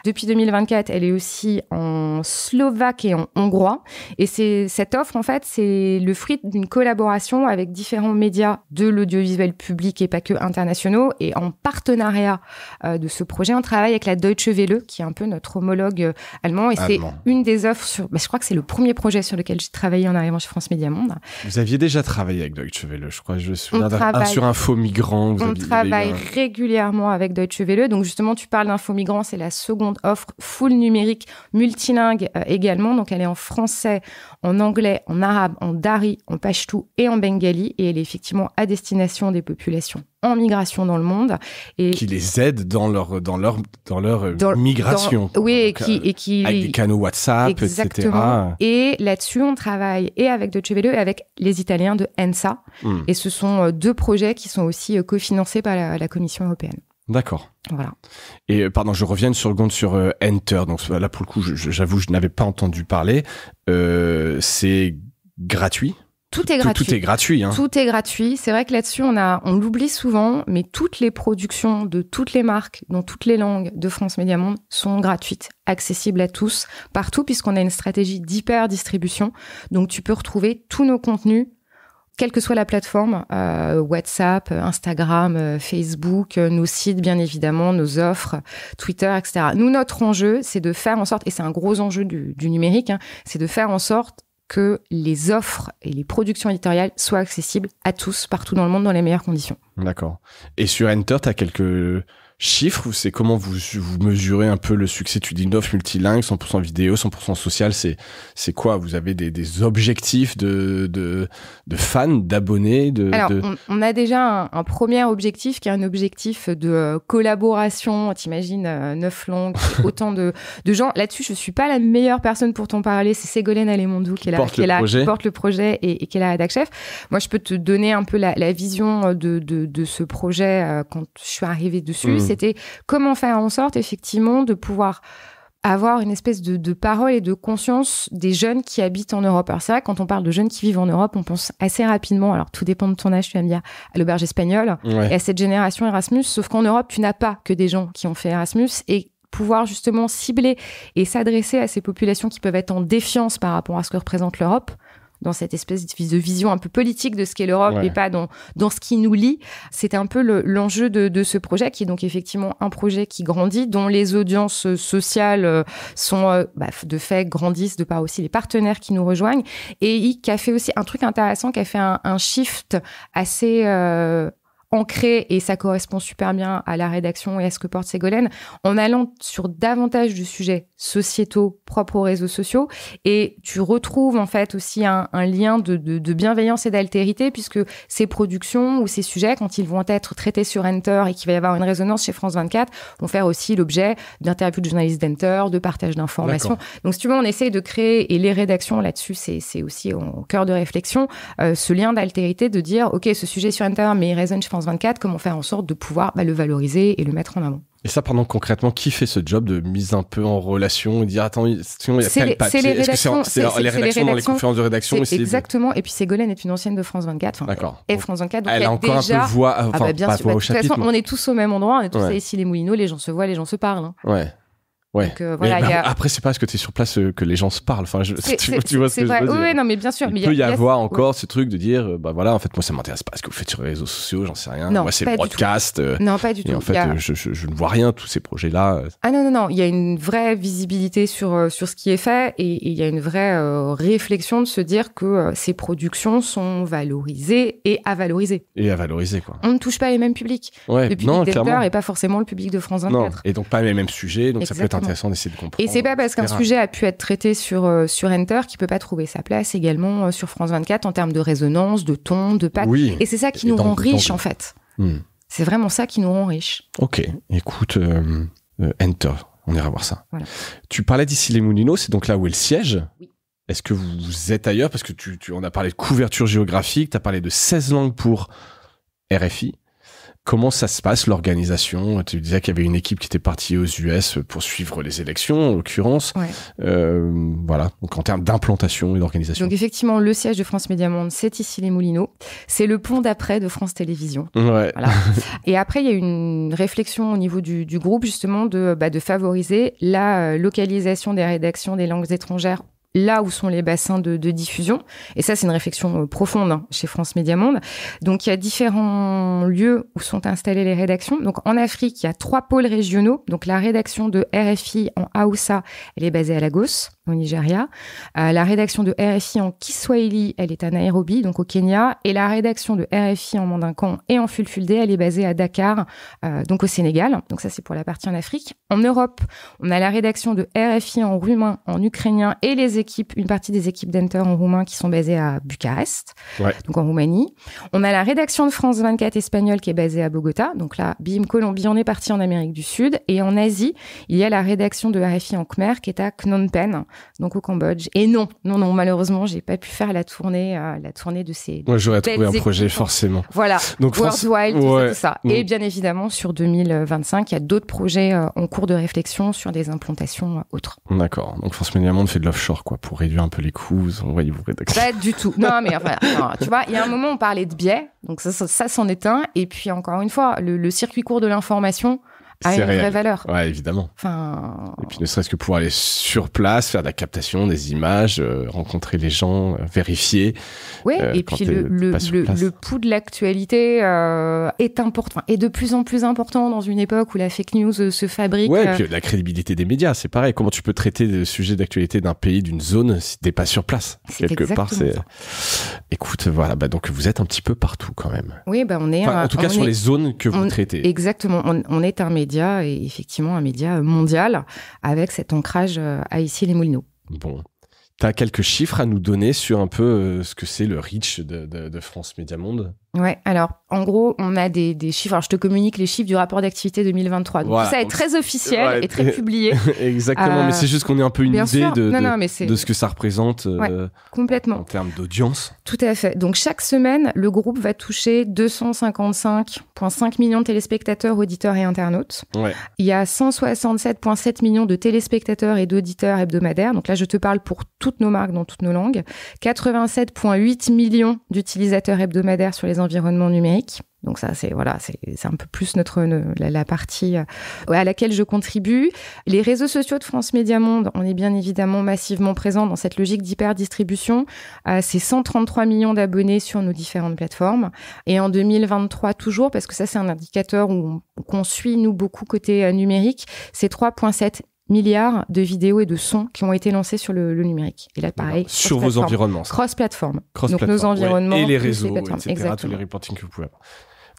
Depuis 2024, elle est aussi en slovaque et en hongrois. Et cette offre, en fait, c'est le fruit d'une collaboration avec différents médias de l'audiovisuel public et pas que internationaux. Et en partenariat de ce projet, on travaille avec la Deutsche Welle, qui est un peu notre homologue allemand. Et c'est une des offres je crois que c'est le premier projet sur lequel j'ai travaillé en arrivant chez France Média Monde. Vous aviez déjà travaillé avec Deutsche Welle, je crois. Je me souviens sur Info Migrant. On travaille régulièrement avec Deutsche Welle. Donc justement, tu parles d'Info Migrant, c'est la seconde offre full numérique, multilingue également. Donc elle est en français, en anglais, en arabe, en dari, en pashtou et en bengali. Et elle est effectivement à destination des populations en migration dans le monde. Et qui les aide dans leur migration. Oui, avec des canaux WhatsApp, exactement. etc. Et là-dessus, on travaille et avec Deutsche Welle et avec les Italiens de ENSA. Et ce sont 2 projets qui sont aussi cofinancés par la Commission européenne. D'accord. Voilà. Et pardon, je reviens une seconde sur Enter. Donc là, pour le coup, j'avoue, je n'avais pas entendu parler. C'est gratuit? Tout est gratuit. Tout est gratuit. Hein. Tout est gratuit. C'est vrai que là-dessus, on l'oublie souvent, mais toutes les productions de toutes les marques, dans toutes les langues de France Média Monde sont gratuites, accessibles à tous, partout, puisqu'on a une stratégie d'hyper-distribution. Donc, tu peux retrouver tous nos contenus, quelle que soit la plateforme, WhatsApp, Instagram, Facebook, nos sites, bien évidemment, nos offres, Twitter, etc. Nous, notre enjeu, c'est de faire en sorte, et c'est un gros enjeu du numérique, c'est de faire en sorte que les offres et les productions éditoriales soient accessibles à tous, partout dans le monde, dans les meilleures conditions. D'accord. Et sur Enter, tu as quelques chiffres ou c'est comment vous mesurez un peu le succès? Tu dis une offre multilingue, 100% vidéo, 100% social, c'est quoi? Vous avez des objectifs de fans, d'abonnés? Alors, on a déjà un premier objectif qui est un objectif de collaboration. T'imagines 9 langues, autant de gens. Là-dessus, je suis pas la meilleure personne pour t'en parler. C'est Ségolène Alémondou qui porte le projet et qui est la rédac chef. Moi, je peux te donner un peu la vision de ce projet quand je suis arrivée dessus. C'était comment faire en sorte, effectivement, de pouvoir avoir une espèce de parole et de conscience des jeunes qui habitent en Europe. Alors c'est vrai, quand on parle de jeunes qui vivent en Europe, on pense assez rapidement, alors tout dépend de ton âge, tu vas me dire, à l'auberge espagnole et à cette génération Erasmus, sauf qu'en Europe, tu n'as pas que des gens qui ont fait Erasmus et pouvoir justement cibler et s'adresser à ces populations qui peuvent être en défiance par rapport à ce que représente l'Europe. dans cette espèce de vision un peu politique de ce qu'est l'Europe et pas dans ce qui nous lie. C'était un peu l'enjeu de ce projet, qui est donc effectivement un projet qui grandit, dont les audiences sociales sont de fait grandissent de par aussi les partenaires qui nous rejoignent, et qui a fait aussi un truc intéressant, qui a fait un shift assez ancré, et ça correspond super bien à la rédaction et à ce que porte Ségolène, en allant sur davantage de sujets sociétaux propres aux réseaux sociaux. Et tu retrouves en fait aussi un lien de bienveillance et d'altérité, puisque ces productions ou ces sujets, quand ils vont être traités sur Enter et qu'il va y avoir une résonance chez France 24, vont faire aussi l'objet d'interviews de journalistes d'Enter, de partage d'informations. D'accord. Donc si tu veux, on essaye de créer, et les rédactions là-dessus, c'est aussi au cœur de réflexion, ce lien d'altérité, de dire, ok, ce sujet sur Enter, mais il résonne chez France 24, comment faire en sorte de pouvoir le valoriser et le mettre en avant. Et ça, pardon, concrètement, qui fait ce job de mise un peu en relation et dire, attends, sinon il y a tel papier. C'est les rédactions. C'est les rédactions dans les conférences de rédaction aussi. Exactement. Et puis Ségolène est une ancienne de France 24. D'accord. Et France 24. Donc elle a encore déjà... un peu voix, bien sûr. Voix au chapitre. De toute façon, on est tous au même endroit. On est tous à Issy-les-Moulineaux. Les gens se voient, les gens se parlent. Hein. Ouais. Ouais. Donc, voilà, après, c'est pas parce que tu es sur place que les gens se parlent. Enfin, tu vois ce que vrai. je veux dire. Oui, non, mais bien sûr. Il peut y avoir encore ce truc de dire, voilà, en fait, moi, ça m'intéresse pas ce que vous faites sur les réseaux sociaux, j'en sais rien. Non, moi, c'est le broadcast. Non, pas du tout. Et en fait, je ne vois rien, tous ces projets-là. Ah non. Il y a une vraie visibilité sur ce qui est fait, et il y a une vraie réflexion de se dire que ces productions sont valorisées et à valoriser. Et à valoriser, quoi. On ne touche pas les mêmes publics. Ouais, le public d'Enter et pas forcément le public de France 24. Non. Et donc, pas les mêmes sujets, donc ça peut être intéressant d'essayer de comprendre. Et c'est pas parce qu'un sujet a pu être traité sur Enter qu'il peut pas trouver sa place également sur France 24 en termes de résonance, de ton, de patte. Oui. Et c'est ça qui nous rend riches, en fait. C'est vraiment ça qui nous rend riches. Ok, écoute, Enter, on ira voir ça. Voilà. Tu parlais d'Issy-les-Moulineaux, c'est donc là où est le siège. Oui. Est-ce que vous êtes ailleurs? Parce que on a parlé de couverture géographique, tu as parlé de 16 langues pour RFI. Comment ça se passe, l'organisation? Tu disais qu'il y avait une équipe qui était partie aux US pour suivre les élections, en l'occurrence. Voilà, donc en termes d'implantation et d'organisation. Donc effectivement, le siège de France Média Monde, c'est Issy-les-Moulineaux. C'est le pont d'après de France Télévisions. Ouais. Voilà. Et après, il y a eu une réflexion au niveau du groupe, justement, de favoriser la localisation des rédactions des langues étrangères là où sont les bassins de diffusion. Et ça, c'est une réflexion profonde chez France Média Monde. Donc, il y a différents lieux où sont installées les rédactions. Donc, en Afrique, il y a 3 pôles régionaux. Donc, la rédaction de RFI en Hausa, elle est basée à Lagos, au Nigeria. La rédaction de RFI en Kiswahili, elle est à Nairobi, donc au Kenya. Et la rédaction de RFI en Mandinkan et en Fulfulde, elle est basée à Dakar, donc au Sénégal. Donc, ça, c'est pour la partie en Afrique. En Europe, on a la rédaction de RFI en roumain, en ukrainien et une partie des équipes d'Enter en roumain qui sont basées à Bucarest, donc en Roumanie. On a la rédaction de France 24 espagnole qui est basée à Bogota. Donc là, bim, Colombie, on est parti en Amérique du Sud. Et en Asie, il y a la rédaction de RFI en Khmer qui est à Phnom Penh, donc au Cambodge. Et non, malheureusement, j'ai pas pu faire la tournée de ces. Moi, j'aurais trouvé un projet forcément. Voilà. Donc Worldwide, tout ça. Et bien évidemment, sur 2025, il y a d'autres projets en cours de réflexion sur des implantations autres. D'accord. Donc France Média Monde fait de l'offshore, quoi, pour réduire un peu les coûts. Envoyez-vous rédaction. Pas du tout. Non, mais enfin, non, tu vois, il y a un moment, on parlait de biais. Donc ça c'en est un. Et puis encore une fois, le circuit court de l'information a une vraie valeur. Ouais, évidemment. Enfin... Et puis ne serait-ce que pouvoir aller sur place, faire de la captation, des images, rencontrer les gens, vérifier. Oui, et puis le pouls de l'actualité est important, et de plus en plus important dans une époque où la fake news se fabrique. Ouais, et puis la crédibilité des médias, c'est pareil. Comment tu peux traiter des sujets d'actualité d'un pays, d'une zone, si t'es pas sur place? Quelque part, c'est... Ça. Écoute, voilà, donc vous êtes un petit peu partout quand même. Oui, on est... en tout cas, sur les zones que vous traitez. Exactement. On est un média, et effectivement un média mondial, avec cet ancrage à Issy-les-Moulineaux. Bon. Tu as quelques chiffres à nous donner sur un peu ce que c'est le reach de France Média Monde? Ouais, alors en gros, on a des chiffres. Alors je te communique les chiffres du rapport d'activité 2023. Donc voilà, tout ça est très officiel et très publié. Exactement, mais c'est juste qu'on ait un peu une idée de ce que ça représente complètement. En termes d'audience. Tout à fait. Donc chaque semaine, le groupe va toucher 255,5 millions de téléspectateurs, auditeurs et internautes. Ouais. Il y a 167,7 millions de téléspectateurs et d'auditeurs hebdomadaires. Donc là, je te parle pour toutes nos marques dans toutes nos langues. 87,8 millions d'utilisateurs hebdomadaires sur les des environnements numériques. Donc ça, c'est un peu plus la partie à laquelle je contribue. Les réseaux sociaux de France Médias Monde, on est bien évidemment massivement présents dans cette logique d'hyper-distribution. C'est 133 millions d'abonnés sur nos différentes plateformes. Et en 2023, toujours, parce que ça, c'est un indicateur qu'on suit, nous, beaucoup côté numérique, c'est 3,7 milliards de vidéos et de sons qui ont été lancés sur le numérique. Et là, pareil, sur vos environnements. Cross-platform. Donc, nos environnements. Et les réseaux, les etc. Exactement. Tous les reportings que vous pouvez avoir.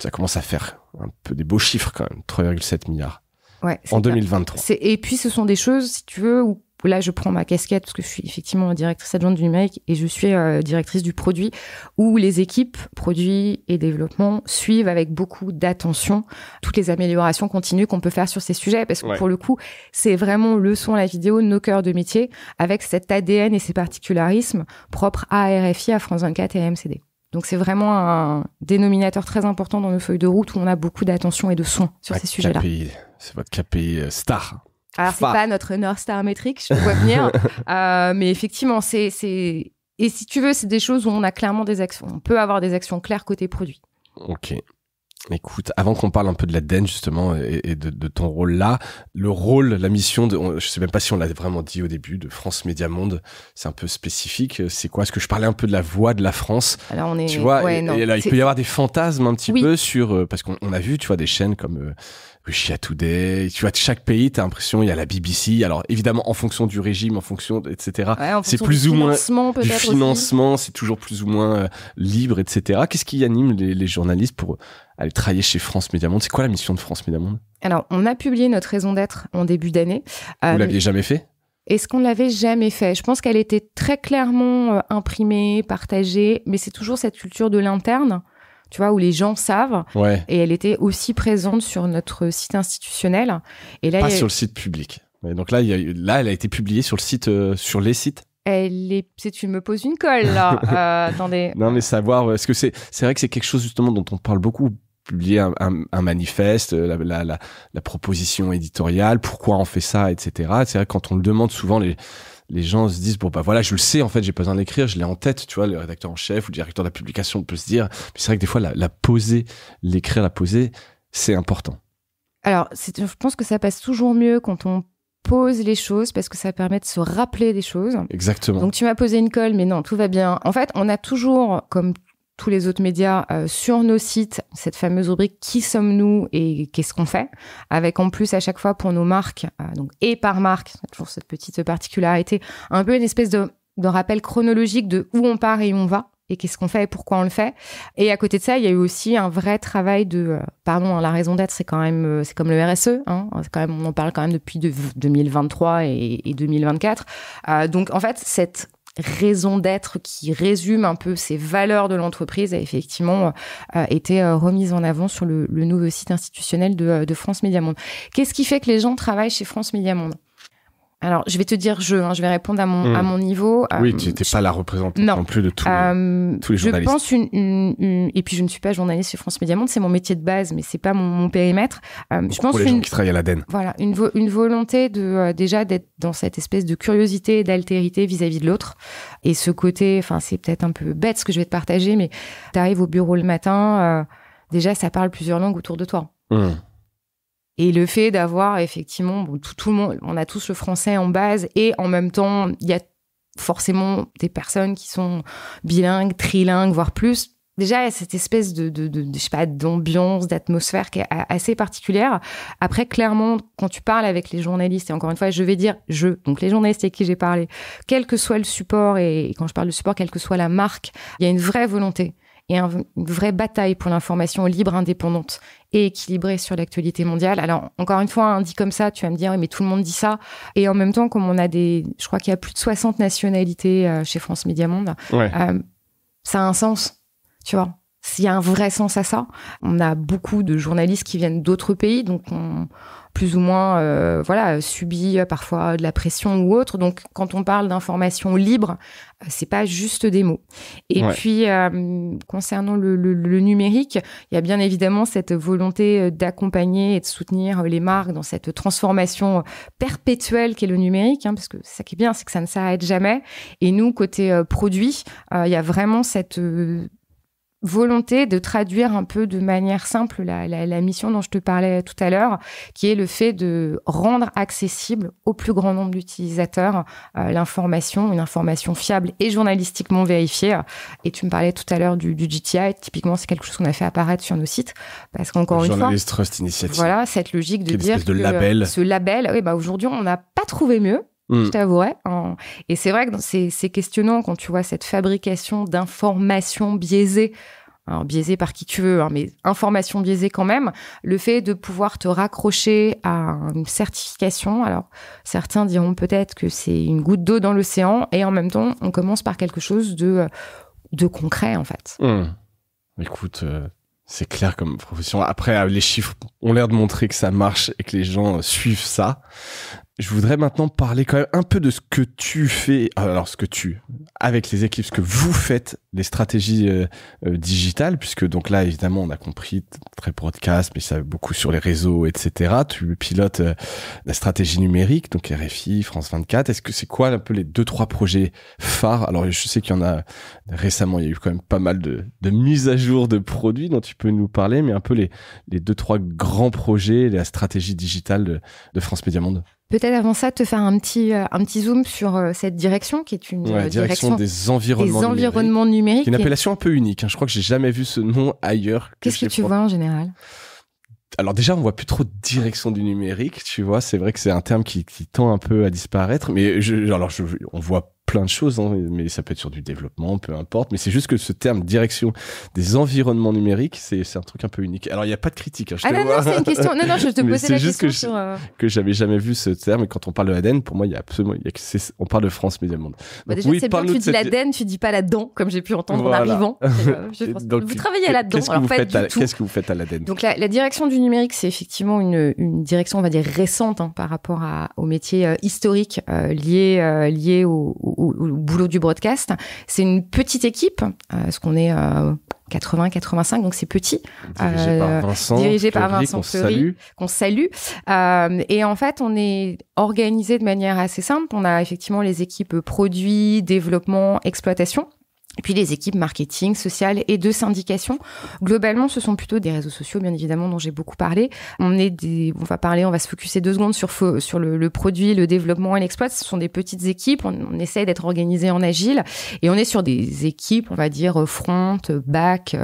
Ça commence à faire un peu des beaux chiffres quand même. 3,7 milliards. Ouais, en 2023. Et puis, ce sont des choses, si tu veux, où là, je prends ma casquette parce que je suis effectivement directrice adjointe du numérique et je suis directrice du produit, où les équipes produits et développement suivent avec beaucoup d'attention toutes les améliorations continues qu'on peut faire sur ces sujets, parce que pour le coup, c'est vraiment le son, la vidéo, nos cœurs de métier, avec cet ADN et ces particularismes propres à RFI, à France 24 et à MCD. Donc, c'est vraiment un dénominateur très important dans nos feuilles de route où on a beaucoup d'attention et de soin sur ces sujets-là. C'est votre KPI star. Alors, c'est pas notre North Star métrique, je te vois venir. Mais effectivement, et si tu veux, c'est des choses où on a clairement des actions. On peut avoir des actions claires côté produit. Ok. Écoute, avant qu'on parle un peu de l'ADN justement et de ton rôle là, le rôle, la mission je sais même pas si on l'a vraiment dit au début, de France Médias Monde, c'est un peu spécifique. C'est quoi? Est-ce que je parlais un peu de la voix de la France? Alors on est, tu vois, et là il peut y avoir des fantasmes un petit peu sur parce qu'on a vu, tu vois, des chaînes comme Russia Today, tu vois, de chaque pays, t'as l'impression il y a la BBC. Alors évidemment en fonction du régime, en fonction etc. C'est plus ou moins du financement, c'est toujours plus ou moins libre, etc. Qu'est-ce qui anime les journalistes pour aller travailler chez France Médias Monde? C'est quoi la mission de France Médias Monde? Alors, on a publié notre raison d'être en début d'année. Vous l'aviez jamais fait? Est-ce qu'on l'avait jamais fait? Je pense qu'elle était très clairement imprimée, partagée, mais c'est toujours cette culture de l'interne, tu vois, où les gens savent. Ouais. Et elle était aussi présente sur notre site institutionnel. Et là, pas sur le site public. Ouais, donc là, elle a été publiée sur le site, sur les sites. Tu me poses une colle, là. Attendez. Non, mais savoir, est-ce que c'est vrai que c'est quelque chose justement dont on parle beaucoup, publier un manifeste, la proposition éditoriale, pourquoi on fait ça, etc. C'est vrai que quand on le demande souvent, les gens se disent, bon, bah voilà, je le sais, en fait, j'ai pas besoin de l'écrire, je l'ai en tête, tu vois, le rédacteur en chef ou le directeur de la publication peut se dire, mais c'est vrai que des fois, l'écrire, la poser, c'est important. Alors, je pense que ça passe toujours mieux quand on pose les choses, parce que ça permet de se rappeler des choses. Exactement. Donc, tu m'as posé une colle, mais non, tout va bien. En fait, on a toujours, comme tous les autres médias, sur nos sites, cette fameuse rubrique « Qui sommes-nous et qu'est-ce qu'on fait ?» avec en plus à chaque fois pour nos marques, donc et par marque, toujours cette petite particularité, un peu une espèce de rappel chronologique de où on part et où on va, et qu'est-ce qu'on fait et pourquoi on le fait. Et à côté de ça, il y a eu aussi un vrai travail la raison d'être, c'est quand même, c'est comme le RSE, hein, c'est quand même, on en parle quand même depuis 2023 et 2024. Donc en fait, cette raison d'être qui résume un peu ces valeurs de l'entreprise a effectivement été remise en avant sur le nouveau site institutionnel de France Médias Monde. Qu'est-ce qui fait que les gens travaillent chez France Médias Monde? Alors, je vais te dire je vais répondre à mon niveau. Oui, tu n'étais pas la représentante non plus de tous les journalistes. Je pense et puis je ne suis pas journaliste chez France Médias Monde, c'est mon métier de base, mais c'est pas mon périmètre. Je pense pour les gens qui travaillent à l'ADN. Voilà, une volonté déjà d'être dans cette espèce de curiosité et d'altérité vis-à-vis de l'autre. Et ce côté, c'est peut-être un peu bête ce que je vais te partager, mais tu arrives au bureau le matin, déjà ça parle plusieurs langues autour de toi. Et le fait d'avoir effectivement, tout le monde, on a tous le français en base et en même temps, il y a forcément des personnes qui sont bilingues, trilingues, voire plus. Déjà, il y a cette espèce je sais pas, d'ambiance, d'atmosphère qui est assez particulière. Après, clairement, quand tu parles avec les journalistes, et encore une fois, je vais dire donc les journalistes avec qui j'ai parlé, quel que soit le support, et quand je parle de support, quelle que soit la marque, il y a une vraie volonté et une vraie bataille pour l'information libre, indépendante et équilibrée sur l'actualité mondiale. Alors, encore une fois, dit comme ça, tu vas me dire, oui, mais tout le monde dit ça. Et en même temps, comme on a je crois qu'il y a plus de 60 nationalités chez France Médias Monde, ça a un sens, tu vois. S'il y a un vrai sens à ça, on a beaucoup de journalistes qui viennent d'autres pays, donc on plus ou moins subit parfois de la pression ou autre. Donc, quand on parle d'information libre, c'est pas juste des mots. Et puis, concernant le numérique, il y a bien évidemment cette volonté d'accompagner et de soutenir les marques dans cette transformation perpétuelle qu'est le numérique, hein, parce que ça qui est bien, c'est que ça ne s'arrête jamais. Et nous, côté produit, il y a vraiment cette volonté de traduire un peu de manière simple la mission dont je te parlais tout à l'heure, qui est le fait de rendre accessible au plus grand nombre d'utilisateurs l'information, une information fiable et journalistiquement vérifiée. Et tu me parlais tout à l'heure du GTI. Typiquement, c'est quelque chose qu'on a fait apparaître sur nos sites. Parce qu'encore une fois... Journalist Trust Initiative. Voilà, cette logique de dire que label. Ce label, oui, aujourd'hui, on n'a pas trouvé mieux. Je t'avouerai. Et c'est vrai que c'est questionnant quand tu vois cette fabrication d'informations biaisées, alors biaisées par qui tu veux, mais informations biaisées quand même, le fait de pouvoir te raccrocher à une certification. Alors, certains diront peut-être que c'est une goutte d'eau dans l'océan, et en même temps, on commence par quelque chose de concret, en fait. Écoute... C'est clair comme profession. Après, les chiffres ont l'air de montrer que ça marche et que les gens suivent ça. Je voudrais maintenant parler quand même un peu de ce que tu fais. Alors, avec les équipes, ce que vous faites, les stratégies digitales, puisque donc là, évidemment, on a compris, très broadcast, mais ça beaucoup sur les réseaux, etc. Tu pilotes la stratégie numérique, donc RFI, France 24. Est-ce que c'est quoi un peu les 2-3 projets phares? Alors, je sais qu'il y en a récemment, il y a eu quand même pas mal de mises à jour de produits dont tu peux nous parler, mais un peu les 2-3 grands projets, la stratégie digitale de France Médias Monde. Peut-être avant ça, te faire un petit zoom sur cette direction qui est une direction des environnements numériques. Une appellation un peu unique. Je crois que j'ai jamais vu ce nom ailleurs. Qu'est-ce que tu vois en général? Alors déjà, on voit plus trop de direction du numérique, tu vois. C'est vrai que c'est un terme qui tend un peu à disparaître. Mais on voit plein de choses, mais ça peut être sur du développement, peu importe. Mais c'est juste que ce terme direction des environnements numériques, c'est un truc un peu unique. Alors, il n'y a pas de critique. Je te vois. Non, c'est une question. Non, je te posais la question que j'avais jamais vu ce terme. Et quand on parle de l'ADN, pour moi, on parle de France Médias Monde. Déjà, oui, c'est bien que tu dis l'ADN, tu dis pas là-dedans, comme j'ai pu entendre en arrivant. Donc, vous travaillez là-dedans. Qu'est-ce que vous faites à l'ADN? Donc, la direction du numérique, c'est effectivement une direction, on va dire, récente par rapport au métier historique lié au boulot du broadcast. C'est une petite équipe, parce qu'on est 80-85, donc c'est petit. Dirigé par Vincent Fleury, qu'on salue. Et en fait, on est organisé de manière assez simple. On a effectivement les équipes produits, développement, exploitation. Et puis les équipes marketing, social et de syndication. Globalement, ce sont plutôt des réseaux sociaux, bien évidemment, dont j'ai beaucoup parlé. On va se focuser 2 secondes sur le produit, le développement et l'exploit. Ce sont des petites équipes. On essaie d'être organisé en agile. Et on est sur des équipes, on va dire, front, back,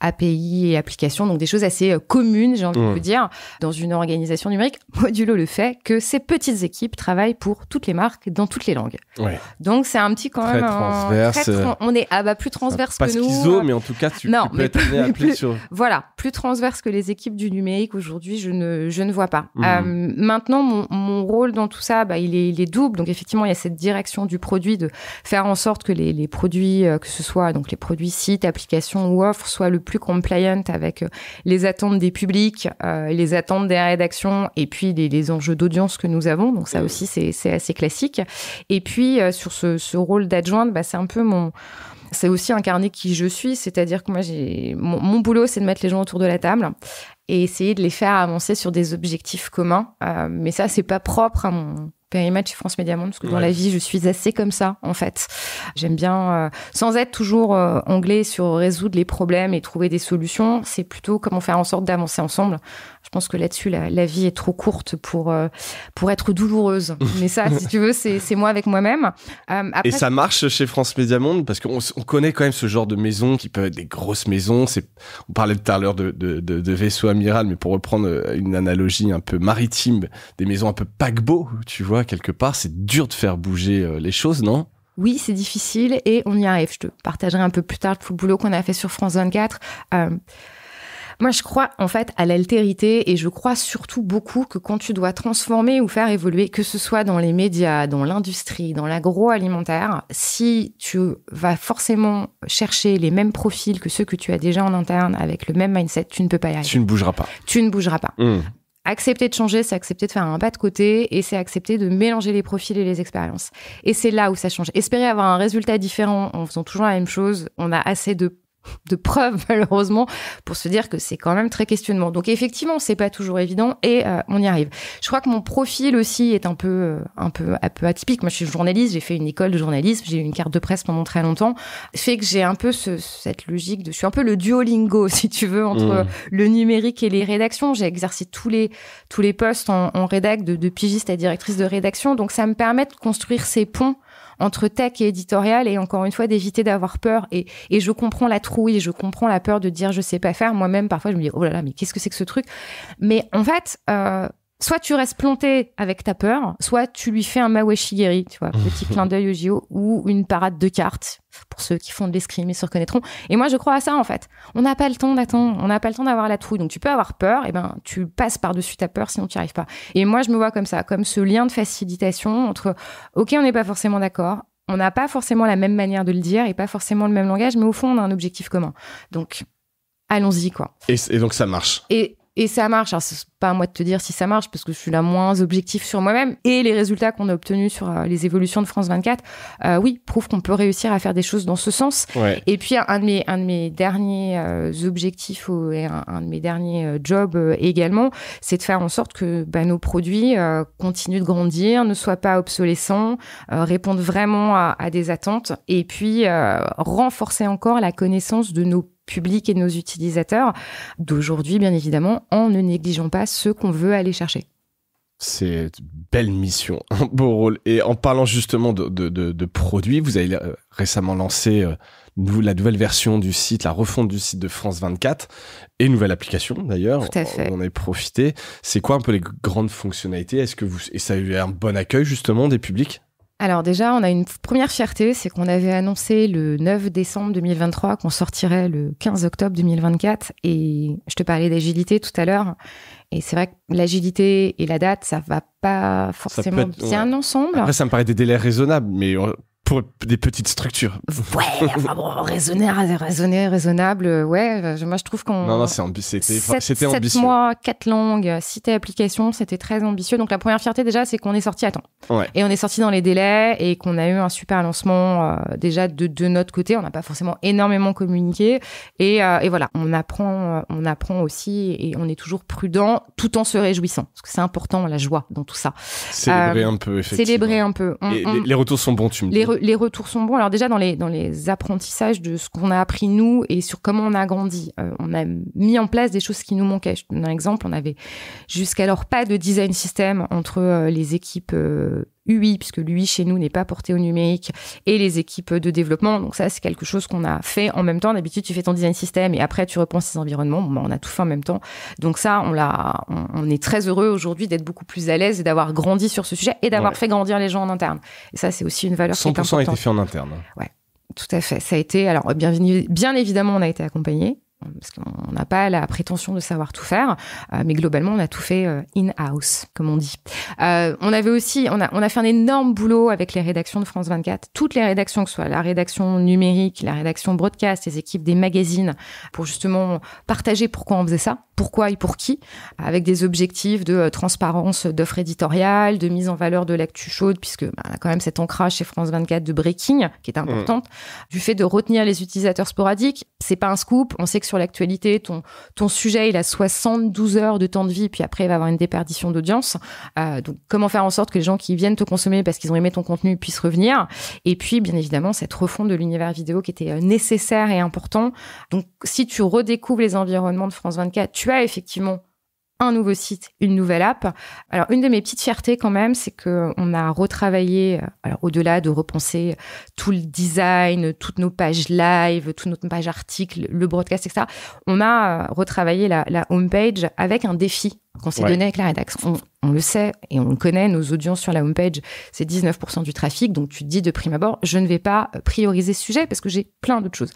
API et application. Donc des choses assez communes, j'ai envie de vous dire, dans une organisation numérique, modulo le fait que ces petites équipes travaillent pour toutes les marques, dans toutes les langues. Ouais. Donc c'est un petit quand très même... transverse. On est plus transverse que nous. Pas schizo, mais en tout cas, tu peux être amené à appeler sur... Voilà, plus transverse que les équipes du numérique aujourd'hui, je ne vois pas. Maintenant, mon rôle dans tout ça, il est double. Donc effectivement, il y a cette direction du produit, de faire en sorte que les produits, que ce soit donc les produits sites, applications ou offres, soient le plus compliant avec les attentes des publics, les attentes des rédactions et puis les enjeux d'audience que nous avons. Donc ça aussi, c'est assez classique. Et puis, sur ce rôle d'adjointe, c'est un peu c'est aussi incarner qui je suis, c'est-à-dire que moi, mon boulot, c'est de mettre les gens autour de la table et essayer de les faire avancer sur des objectifs communs. Mais ça, c'est pas propre à mon périmètre chez France Médias Monde, parce que dans la vie, je suis assez comme ça, en fait. J'aime bien, sans être toujours anglais sur résoudre les problèmes et trouver des solutions, c'est plutôt comment faire en sorte d'avancer ensemble. Je pense que là-dessus, la vie est trop courte pour être douloureuse. Mais ça, si tu veux, c'est moi avec moi-même. Et ça marche chez France Médias Monde, parce qu'on connaît quand même ce genre de maisons qui peuvent être des grosses maisons. On parlait tout à l'heure de vaisseau amiral, mais pour reprendre une analogie un peu maritime, des maisons un peu paquebot, tu vois, quelque part, c'est dur de faire bouger les choses, non ? Oui, c'est difficile et on y arrive. Je te partagerai un peu plus tard tout le boulot qu'on a fait sur France 24. Moi, je crois en fait à l'altérité et je crois surtout beaucoup que quand tu dois transformer ou faire évoluer, que ce soit dans les médias, dans l'industrie, dans l'agroalimentaire, si tu vas forcément chercher les mêmes profils que ceux que tu as déjà en interne avec le même mindset, tu ne peux pas y arriver. Tu ne bougeras pas. Tu ne bougeras pas. Accepter de changer, c'est accepter de faire un pas de côté et c'est accepter de mélanger les profils et les expériences. Et c'est là où ça change. Espérer avoir un résultat différent en faisant toujours la même chose, on a assez de de preuves malheureusement pour se dire que c'est quand même très questionnement. Donc effectivement, c'est pas toujours évident et on y arrive. Je crois que mon profil aussi est un peu atypique. Moi, je suis journaliste, j'ai fait une école de journalisme, j'ai eu une carte de presse pendant très longtemps. Fait que j'ai un peu cette logique je suis un peu le Duolingo, si tu veux, entre le numérique et les rédactions. J'ai exercé tous les postes en rédac, de pigiste à directrice de rédaction. Donc ça me permet de construire ces ponts entre tech et éditorial et encore une fois d'éviter d'avoir peur et je comprends la trouille et je comprends la peur de dire je sais pas faire. Moi-même parfois je me dis oh là là mais qu'est-ce que c'est que ce truc, mais en fait soit tu restes planté avec ta peur, soit tu lui fais un Mawashigiri, tu vois, petit clin d'œil au JO, ou une parade de cartes, pour ceux qui font de l'escrime, ils se reconnaîtront. Et moi, je crois à ça, en fait. On n'a pas le temps d'attendre, on n'a pas le temps d'avoir la trouille. Donc, tu peux avoir peur, et ben, tu passes par-dessus ta peur, sinon tu n'y arrives pas. Et moi, je me vois comme ça, comme ce lien de facilitation entre, OK, on n'est pas forcément d'accord, on n'a pas forcément la même manière de le dire, et pas forcément le même langage, mais au fond, on a un objectif commun. Donc, allons-y, quoi. Et donc, ça marche. Et ça marche. Alors, c'est pas à moi de te dire si ça marche parce que je suis la moins objective sur moi-même. Et les résultats qu'on a obtenus sur les évolutions de France 24, oui, prouvent qu'on peut réussir à faire des choses dans ce sens. Ouais. Et puis, un de mes derniers objectifs et un de mes derniers jobs également, c'est de faire en sorte que nos produits continuent de grandir, ne soient pas obsolescents, répondent vraiment à des attentes et puis renforcer encore la connaissance de nos public et de nos utilisateurs d'aujourd'hui, bien évidemment, en ne négligeant pas ceux qu'on veut aller chercher. C'est une belle mission, un beau rôle. Et en parlant justement de produits, vous avez récemment lancé la nouvelle version du site, la refonte du site de France 24 et une nouvelle application d'ailleurs. Tout à fait. On en a profité. C'est quoi un peu les grandes fonctionnalités ? Et ça a eu un bon accueil justement des publics ? Alors déjà, on a une première fierté, c'est qu'on avait annoncé le 9 décembre 2023 qu'on sortirait le 15 octobre 2024. Et je te parlais d'agilité tout à l'heure. Et c'est vrai que l'agilité et la date, ça va pas forcément... C'est un ensemble. Après, ça me paraît des délais raisonnables, mais pour des petites structures. Ouais, enfin bon, raisonnable, ouais. Moi, je trouve qu'on... Non, c'était ambitieux. 7 mois, 4 langues, 6 applications, c'était très ambitieux. Donc, la première fierté, déjà, c'est qu'on est sorti à temps. Ouais. Et on est sorti dans les délais et qu'on a eu un super lancement déjà de notre côté. On n'a pas forcément énormément communiqué. Et voilà, on apprend aussi et on est toujours prudent tout en se réjouissant. Parce que c'est important, la joie dans tout ça. Célébrer un peu, effectivement. Célébrer un peu. Les retours sont bons, tu me dis. Les retours sont bons. Alors déjà, dans les apprentissages de ce qu'on a appris, nous, et sur comment on a grandi, on a mis en place des choses qui nous manquaient. Je te donne un exemple. On avait jusqu'alors pas de design system entre les équipes UI, puisque l'UI chez nous n'est pas porté au numérique, et les équipes de développement. Donc ça, c'est quelque chose qu'on a fait en même temps. D'habitude, tu fais ton design system et après, tu repenses tes environnements. On a tout fait en même temps. Donc ça, on est très heureux aujourd'hui d'être beaucoup plus à l'aise et d'avoir grandi sur ce sujet et d'avoir fait grandir les gens en interne. Et ça, c'est aussi une valeur qui est importante. 100% a été fait en interne. Ouais, tout à fait. Ça a été... Alors, bien évidemment, on a été accompagné. Parce qu'on n'a pas la prétention de savoir tout faire, mais globalement, on a tout fait in-house, comme on dit. On avait aussi, on a fait un énorme boulot avec les rédactions de France 24, toutes les rédactions, que ce soit la rédaction numérique, la rédaction broadcast, les équipes des magazines, pour justement partager pourquoi on faisait ça, pourquoi et pour qui, avec des objectifs de transparence d'offres éditoriales, de mise en valeur de l'actu chaude, puisque on a quand même cet ancrage chez France 24 de breaking, qui est importante, du fait de retenir les utilisateurs sporadiques. C'est pas un scoop, on sait que sur l'actualité, ton sujet, il a 72 heures de temps de vie, puis après, il va avoir une déperdition d'audience. Donc, comment faire en sorte que les gens qui viennent te consommer parce qu'ils ont aimé ton contenu puissent revenir. Et puis, bien évidemment, cette refonte de l'univers vidéo qui était nécessaire et important. Donc, si tu redécouvres les environnements de France 24, tu as effectivement un nouveau site, une nouvelle app. Alors, une de mes petites fiertés quand même, c'est qu'on a retravaillé, alors au-delà de repenser tout le design, toutes nos pages live, toutes nos pages articles, le broadcast, etc. On a retravaillé la homepage avec un défi qu'on s'est donné avec la rédaction. On le sait et on le connaît, nos audiences sur la homepage, c'est 19% du trafic. Donc, tu te dis de prime abord, je ne vais pas prioriser ce sujet parce que j'ai plein d'autres choses.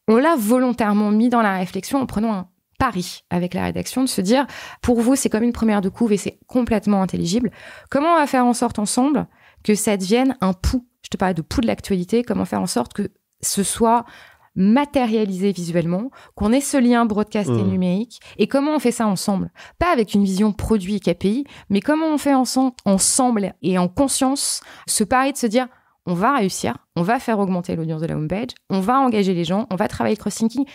On l'a volontairement mis dans la réflexion en prenant un pari avec la rédaction de se dire, pour vous, c'est comme une première de couve et c'est complètement intelligible. Comment on va faire en sorte ensemble que ça devienne un pouls? Je te parlais de pouls de l'actualité. Comment faire en sorte que ce soit matérialisé visuellement, qu'on ait ce lien broadcast et numérique, et comment on fait ça ensemble? Pas avec une vision produit et KPI, mais comment on fait ensemble et en conscience ce pari de se dire, on va réussir, on va faire augmenter l'audience de la homepage, on va engager les gens, on va travailler le cross-linking,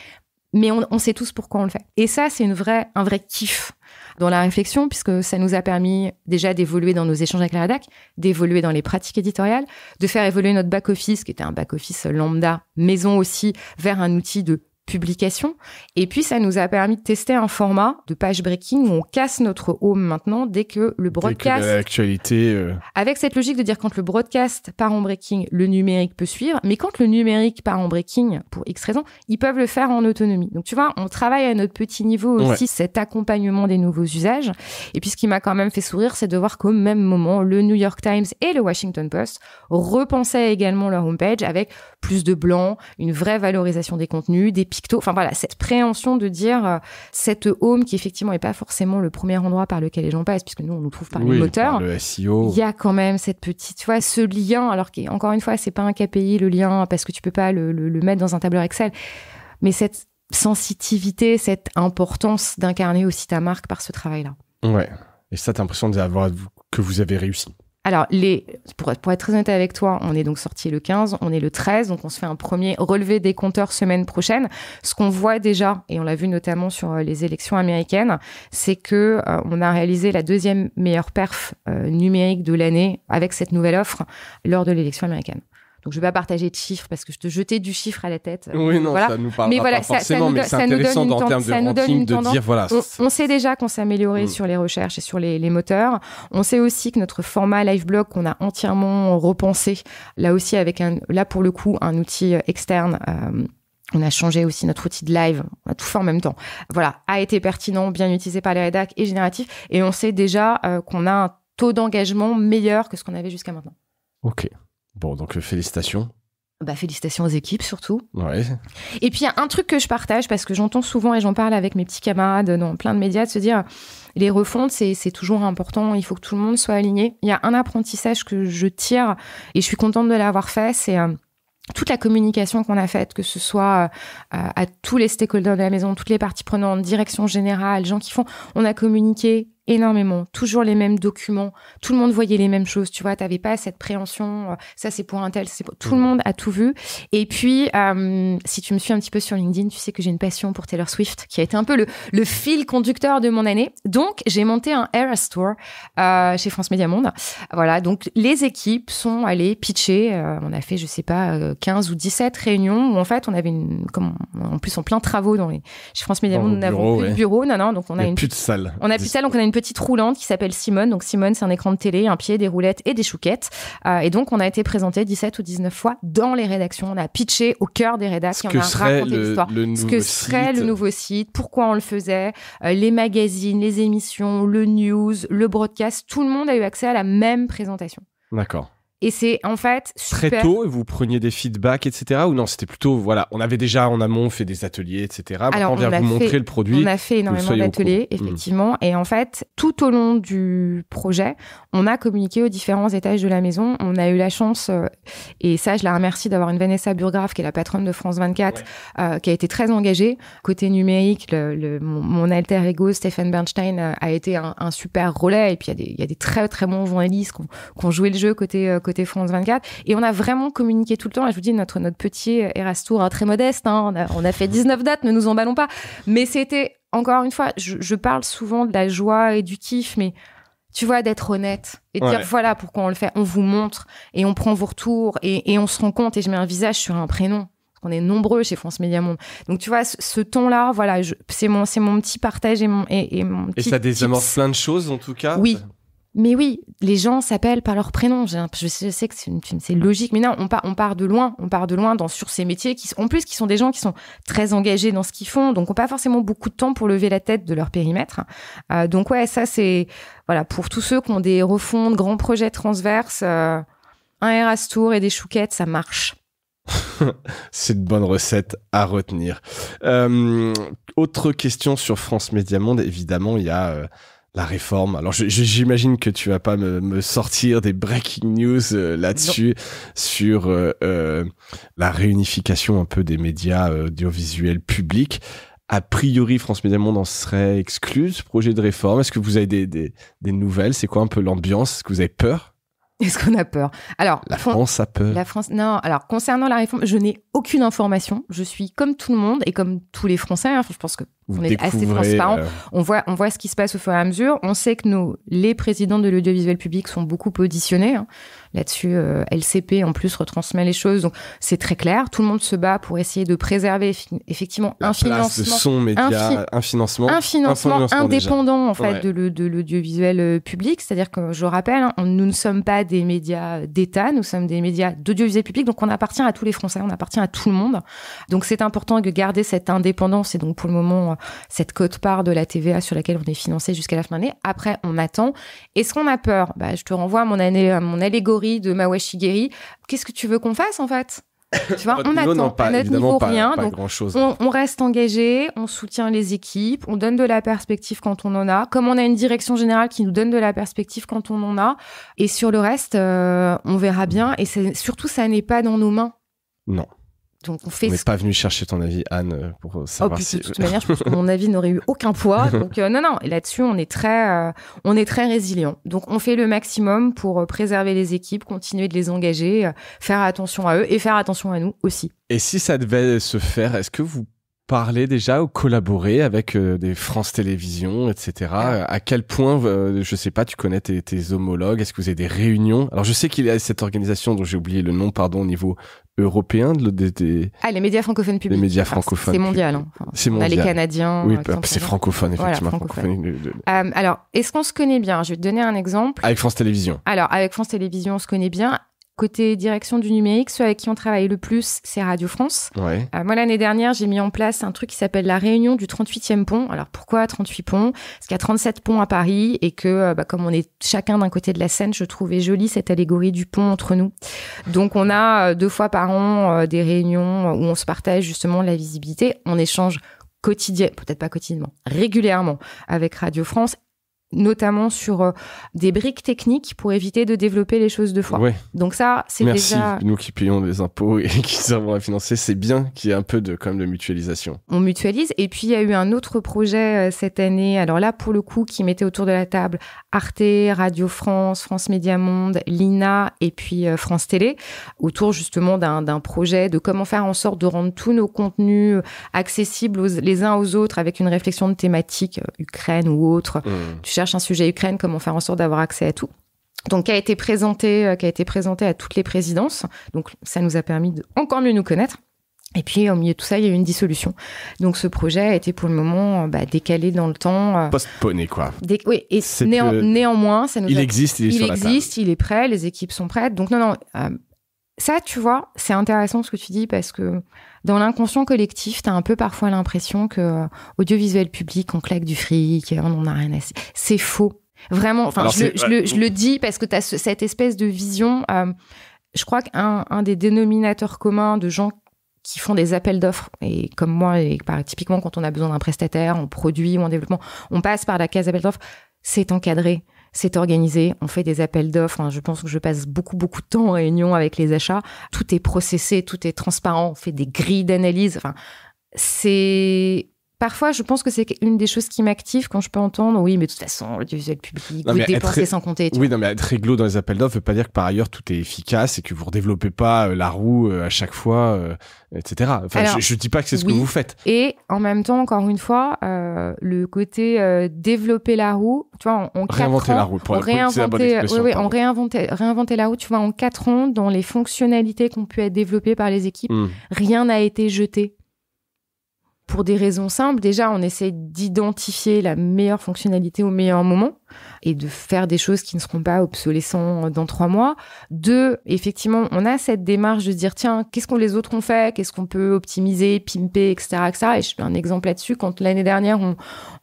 mais on sait tous pourquoi on le fait. Et ça, c'est un vrai kiff dans la réflexion, puisque ça nous a permis déjà d'évoluer dans nos échanges avec la rédac, d'évoluer dans les pratiques éditoriales, de faire évoluer notre back-office, qui était un back-office lambda, maison aussi, vers un outil de publication. Et puis, ça nous a permis de tester un format de page breaking où on casse notre home maintenant dès que le broadcast... Dès que l'actualité... Avec cette logique de dire quand le broadcast part en breaking, le numérique peut suivre, mais quand le numérique part en breaking, pour X raisons, ils peuvent le faire en autonomie. Donc, tu vois, on travaille à notre petit niveau aussi cet accompagnement des nouveaux usages. Et puis, ce qui m'a quand même fait sourire, c'est de voir qu'au même moment, le New York Times et le Washington Post repensaient également leur homepage avec plus de blanc, une vraie valorisation des contenus, des pictos, enfin voilà, cette préhension de dire cette home qui effectivement n'est pas forcément le premier endroit par lequel les gens passent, puisque nous on nous trouve par les moteurs. Par le SEO. Il y a quand même cette petite, tu vois, ce lien, alors qu'encore une fois, c'est pas un KPI le lien parce que tu peux pas le mettre dans un tableur Excel, mais cette sensitivité, cette importance d'incarner aussi ta marque par ce travail-là. Ouais. Et ça, t'as l'impression que vous avez réussi. Alors, pour être très honnête avec toi, on est donc sorti le 15, on est le 13, donc on se fait un premier relevé des compteurs semaine prochaine. Ce qu'on voit déjà, et on l'a vu notamment sur les élections américaines, c'est que on a réalisé la deuxième meilleure perf numérique de l'année avec cette nouvelle offre lors de l'élection américaine. Donc, je ne vais pas partager de chiffres parce que je te jetais du chiffre à la tête. Oui, non, voilà. ça nous parle mais pas forcément, mais c'est intéressant en termes de ranking de dire, voilà. On sait déjà qu'on s'est amélioré sur les recherches et sur les moteurs. On sait aussi que notre format live blog qu'on a entièrement repensé, là aussi avec là pour le coup, un outil externe, on a changé aussi notre outil de live, on a tout fait en même temps. Voilà, a été pertinent, bien utilisé par les rédacs et génératif. Et on sait déjà qu'on a un taux d'engagement meilleur que ce qu'on avait jusqu'à maintenant. Ok. Bon, donc félicitations. Félicitations aux équipes surtout. Ouais. Et puis il y a un truc que je partage parce que j'entends souvent et j'en parle avec mes petits camarades dans plein de médias de se dire les refontes c'est toujours important, il faut que tout le monde soit aligné. Il y a un apprentissage que je tire et je suis contente de l'avoir fait, c'est toute la communication qu'on a faite, que ce soit à tous les stakeholders de la maison, toutes les parties prenantes, direction générale, gens qui font, on a communiqué énormément, toujours les mêmes documents, tout le monde voyait les mêmes choses, tu vois, t'avais pas cette préhension, ça c'est pour un tel, tout le monde a tout vu. Et puis, si tu me suis un petit peu sur LinkedIn, tu sais que j'ai une passion pour Taylor Swift, qui a été un peu le fil conducteur de mon année. Donc, j'ai monté un Eras Tour chez France Média Monde. Voilà, donc les équipes sont allées pitcher, on a fait, je sais pas, 15 ou 17 réunions où en fait, on avait en plus en plein travaux chez France Média Monde, nous n'avons plus de bureau, donc on a plus de salle. On a plus de salle, donc on a une petite roulante qui s'appelle Simone. Donc Simone, c'est un écran de télé, un pied, des roulettes et des chouquettes. Et donc, on a été présenté 17 ou 19 fois dans les rédactions. On a pitché au cœur des rédactions. On a raconté l'histoire. Ce que serait le nouveau site, pourquoi on le faisait, les magazines, les émissions, le news, le broadcast. Tout le monde a eu accès à la même présentation. D'accord. Et c'est en fait super... Très tôt, vous preniez des feedbacks, etc. Ou non, c'était plutôt, voilà, on avait déjà en amont fait des ateliers, etc. Alors, on vient vous montrer le produit. On a fait énormément d'ateliers, effectivement. Et en fait, tout au long du projet, on a communiqué aux différents étages de la maison. On a eu la chance, et ça, je la remercie d'avoir une Vanessa Burgraff, qui est la patronne de France 24, qui a été très engagée. Côté numérique, mon alter ego, Stéphane Bernstein, a été un super relais. Et puis, il y a des très, très bons journalistes qui ont joué le jeu côté France 24, et on a vraiment communiqué tout le temps. Et je vous dis, notre petit Eras Tour très modeste, on a fait 19 dates, ne nous emballons pas, mais c'était, encore une fois, je parle souvent de la joie et du kiff, mais tu vois, d'être honnête et de dire voilà pourquoi on le fait, on vous montre et on prend vos retours et on se rend compte, et je mets un visage sur un prénom. On est nombreux chez France Média Monde. Donc, tu vois, ce ton-là, voilà, c'est mon petit partage et mon petit... Et ça désamorce plein de choses, en tout cas. Oui. Mais oui, les gens s'appellent par leur prénom. Je sais que c'est logique, mais non, on part de loin. On part de loin sur ces métiers qui sont des gens qui sont très engagés dans ce qu'ils font, donc n'ont pas forcément beaucoup de temps pour lever la tête de leur périmètre. Donc ouais, ça c'est voilà pour tous ceux qui ont des refontes, grands projets transverses, un Eras Tour et des chouquettes, ça marche. C'est une bonne recette à retenir. Autre question sur France Média Monde, évidemment, il y a la réforme. Alors, j'imagine que tu vas pas me sortir des breaking news là-dessus, sur la réunification un peu des médias audiovisuels publics. A priori, France Média Monde en serait exclue, ce projet de réforme. Est-ce que vous avez des nouvelles? C'est quoi un peu l'ambiance? Est-ce que vous avez peur? Est-ce qu'on a peur? Alors, La France a peur. La France, non. Alors, concernant la réforme, je n'ai aucune information. Je suis comme tout le monde et comme tous les Français. Hein. Je pense que on est assez transparent. On voit ce qui se passe au fur et à mesure. On sait que les présidents de l'audiovisuel public sont beaucoup positionnés. Hein. Là-dessus, LCP, en plus, retransmet les choses. Donc, c'est très clair. Tout le monde se bat pour essayer de préserver effectivement un financement indépendant, en fait, de l'audiovisuel public. C'est-à-dire que, je rappelle, hein, nous ne sommes pas des médias d'État, nous sommes des médias d'audiovisuel public. Donc, on appartient à tous les Français, on appartient à tout le monde. Donc, c'est important de garder cette indépendance et donc, pour le moment, cette quote-part de la TVA sur laquelle on est financé jusqu'à la fin de l'année. Après, on attend. Est-ce qu'on a peur? Je te renvoie à mon allégorie de Mawa Shigeru. Qu'est-ce que tu veux qu'on fasse, en fait? Tu vois, on attend. À notre niveau, rien. Donc, on reste engagé, on soutient les équipes, on donne de la perspective quand on en a. Comme on a une direction générale qui nous donne de la perspective quand on en a. Et sur le reste, on verra bien. Et surtout, ça n'est pas dans nos mains. Non. Donc on n'est pas venu chercher ton avis, Anne, pour savoir si... De toute manière, je pense que mon avis n'aurait eu aucun poids. Donc non. Et là-dessus, on est très résilient. Donc on fait le maximum pour préserver les équipes, continuer de les engager, faire attention à eux et faire attention à nous aussi. Et si ça devait se faire, est-ce que vous parlez déjà ou collaborez avec des France Télévisions, etc. À quel point, je sais pas, tu connais tes homologues? Est-ce que vous avez des réunions? Alors je sais qu'il y a cette organisation dont j'ai oublié le nom, au niveau européen les médias francophones publics. Les médias francophones. C'est mondial. Hein. Enfin, c'est mondial. On a les Canadiens. Oui, c'est francophone, effectivement. Voilà, francophone. Alors, est-ce qu'on se connaît bien? Je vais te donner un exemple. Avec France Télévisions. Alors, avec France Télévisions, on se connaît bien. Côté direction du numérique, ceux avec qui on travaille le plus, c'est Radio France. Ouais. Moi, l'année dernière, j'ai mis en place un truc qui s'appelle la réunion du 38e pont. Alors, pourquoi 38 ponts? Parce qu'il y a 37 ponts à Paris et que, comme on est chacun d'un côté de la Seine, je trouvais jolie cette allégorie du pont entre nous. Donc, on a 2 fois par an des réunions où on se partage justement la visibilité. On échange peut-être pas quotidiennement, régulièrement avec Radio France, notamment sur des briques techniques pour éviter de développer les choses 2 fois. Ouais. Donc ça, c'est Merci. déjà... Nous qui payons des impôts et qui servons à financer, c'est bien qu'il y ait un peu quand même de mutualisation. On mutualise. Et puis, il y a eu un autre projet cette année, alors là, pour le coup, qui mettait autour de la table Arte, Radio France, France Média Monde, l'INA et puis France Télé, autour justement d'un projet de comment faire en sorte de rendre tous nos contenus accessibles les uns aux autres avec une réflexion de thématique, Ukraine ou autre. Tu cherches un sujet Ukraine, comment faire en sorte d'avoir accès à tout. Donc, qui a été présenté à toutes les présidences. Donc, ça nous a permis de encore mieux nous connaître. Et puis, au milieu de tout ça, il y a eu une dissolution. Donc, ce projet a été pour le moment décalé dans le temps. Postponé, quoi. Oui, et néanmoins, ça nous il existe, il est sur la table. Il est prêt, les équipes sont prêtes. Donc, non, ça, tu vois, c'est intéressant ce que tu dis parce que dans l'inconscient collectif, t'as un peu parfois l'impression que audiovisuel public, on claque du fric, on n'en a rien à... C'est faux. Vraiment, enfin, je le dis parce que t'as cette espèce de vision. Je crois qu'un des dénominateurs communs de gens qui font des appels d'offres, et comme moi, et typiquement quand on a besoin d'un prestataire, en produit ou en développement, on passe par la case appel d'offres, c'est encadré. C'est organisé, on fait des appels d'offres. Hein, je pense que je passe beaucoup de temps en réunion avec les achats. Tout est processé, tout est transparent. On fait des grilles d'analyse. Enfin, parfois, je pense que c'est une des choses qui m'active quand je peux entendre oui, mais de toute façon, l'audiovisuel public, vous dépensez sans compter. Oui, non, mais être réglo dans les appels d'offres veut pas dire que par ailleurs tout est efficace et que vous redéveloppez pas la roue à chaque fois, etc. Enfin, alors, je dis pas que c'est ce que vous faites. Et en même temps, encore une fois, le côté développer la roue, tu vois, en 4 ans, la roue, pour réinventer la roue, tu vois, en 4 ans, dans les fonctionnalités qui ont pu être développées par les équipes, rien n'a été jeté. Pour des raisons simples, déjà, on essaie d'identifier la meilleure fonctionnalité au meilleur moment et de faire des choses qui ne seront pas obsolescentes dans 3 mois. 2, effectivement, on a cette démarche de se dire, tiens, qu'est-ce que les autres ont fait? Qu'est-ce qu'on peut optimiser, pimper, etc., etc. Et je fais un exemple là-dessus. Quand l'année dernière,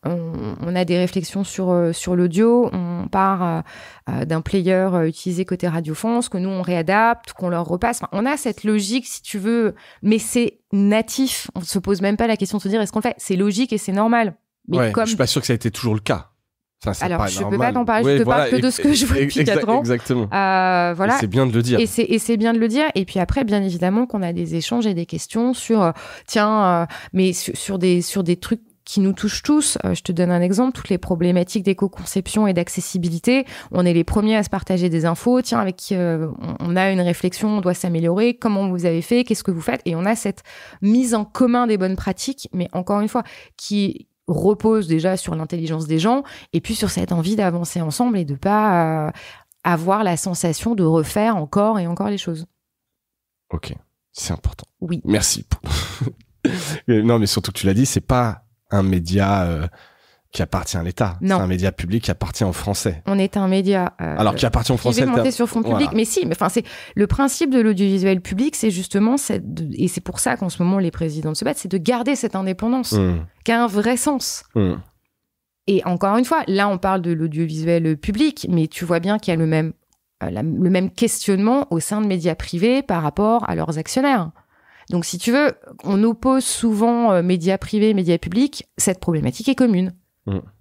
on a des réflexions sur l'audio, on part d'un player utilisé côté Radio France, que nous, on réadapte, qu'on leur repasse. Enfin, on a cette logique, si tu veux, mais c'est natif. On ne se pose même pas la question de se dire, est-ce qu'on le fait? C'est logique et c'est normal. Mais je suis pas sûr que ça a été toujours le cas. Enfin, alors, je peux pas t'en parler, je te parle que de ce que je vois depuis 4 ans. Exactement. Voilà. C'est bien de le dire. Et c'est bien de le dire. Et puis après, bien évidemment, qu'on a des échanges et des questions sur, mais sur des trucs qui nous touche tous. Je te donne un exemple, toutes les problématiques d'éco-conception et d'accessibilité. On est les premiers à se partager des infos. Tiens, avec qui on a une réflexion, on doit s'améliorer. Comment vous avez fait? Qu'est-ce que vous faites? Et on a cette mise en commun des bonnes pratiques, mais encore une fois, qui repose déjà sur l'intelligence des gens et puis sur cette envie d'avancer ensemble et de pas avoir la sensation de refaire encore et encore les choses. Ok, c'est important. Oui. Merci. Non, mais surtout que tu l'as dit, c'est pas un média qui appartient à l'État. Non. C'est un média public qui appartient aux Français. On est un média alors qui appartient aux Français. Monté sur fonds publics, mais si, mais enfin c'est le principe de l'audiovisuel public, c'est justement et c'est pour ça qu'en ce moment les présidents se battent, c'est de garder cette indépendance qui a un vrai sens. Et encore une fois, là on parle de l'audiovisuel public, mais tu vois bien qu'il y a le même questionnement au sein de médias privés par rapport à leurs actionnaires. Donc, si tu veux, on oppose souvent médias privés, médias publics. Cette problématique est commune.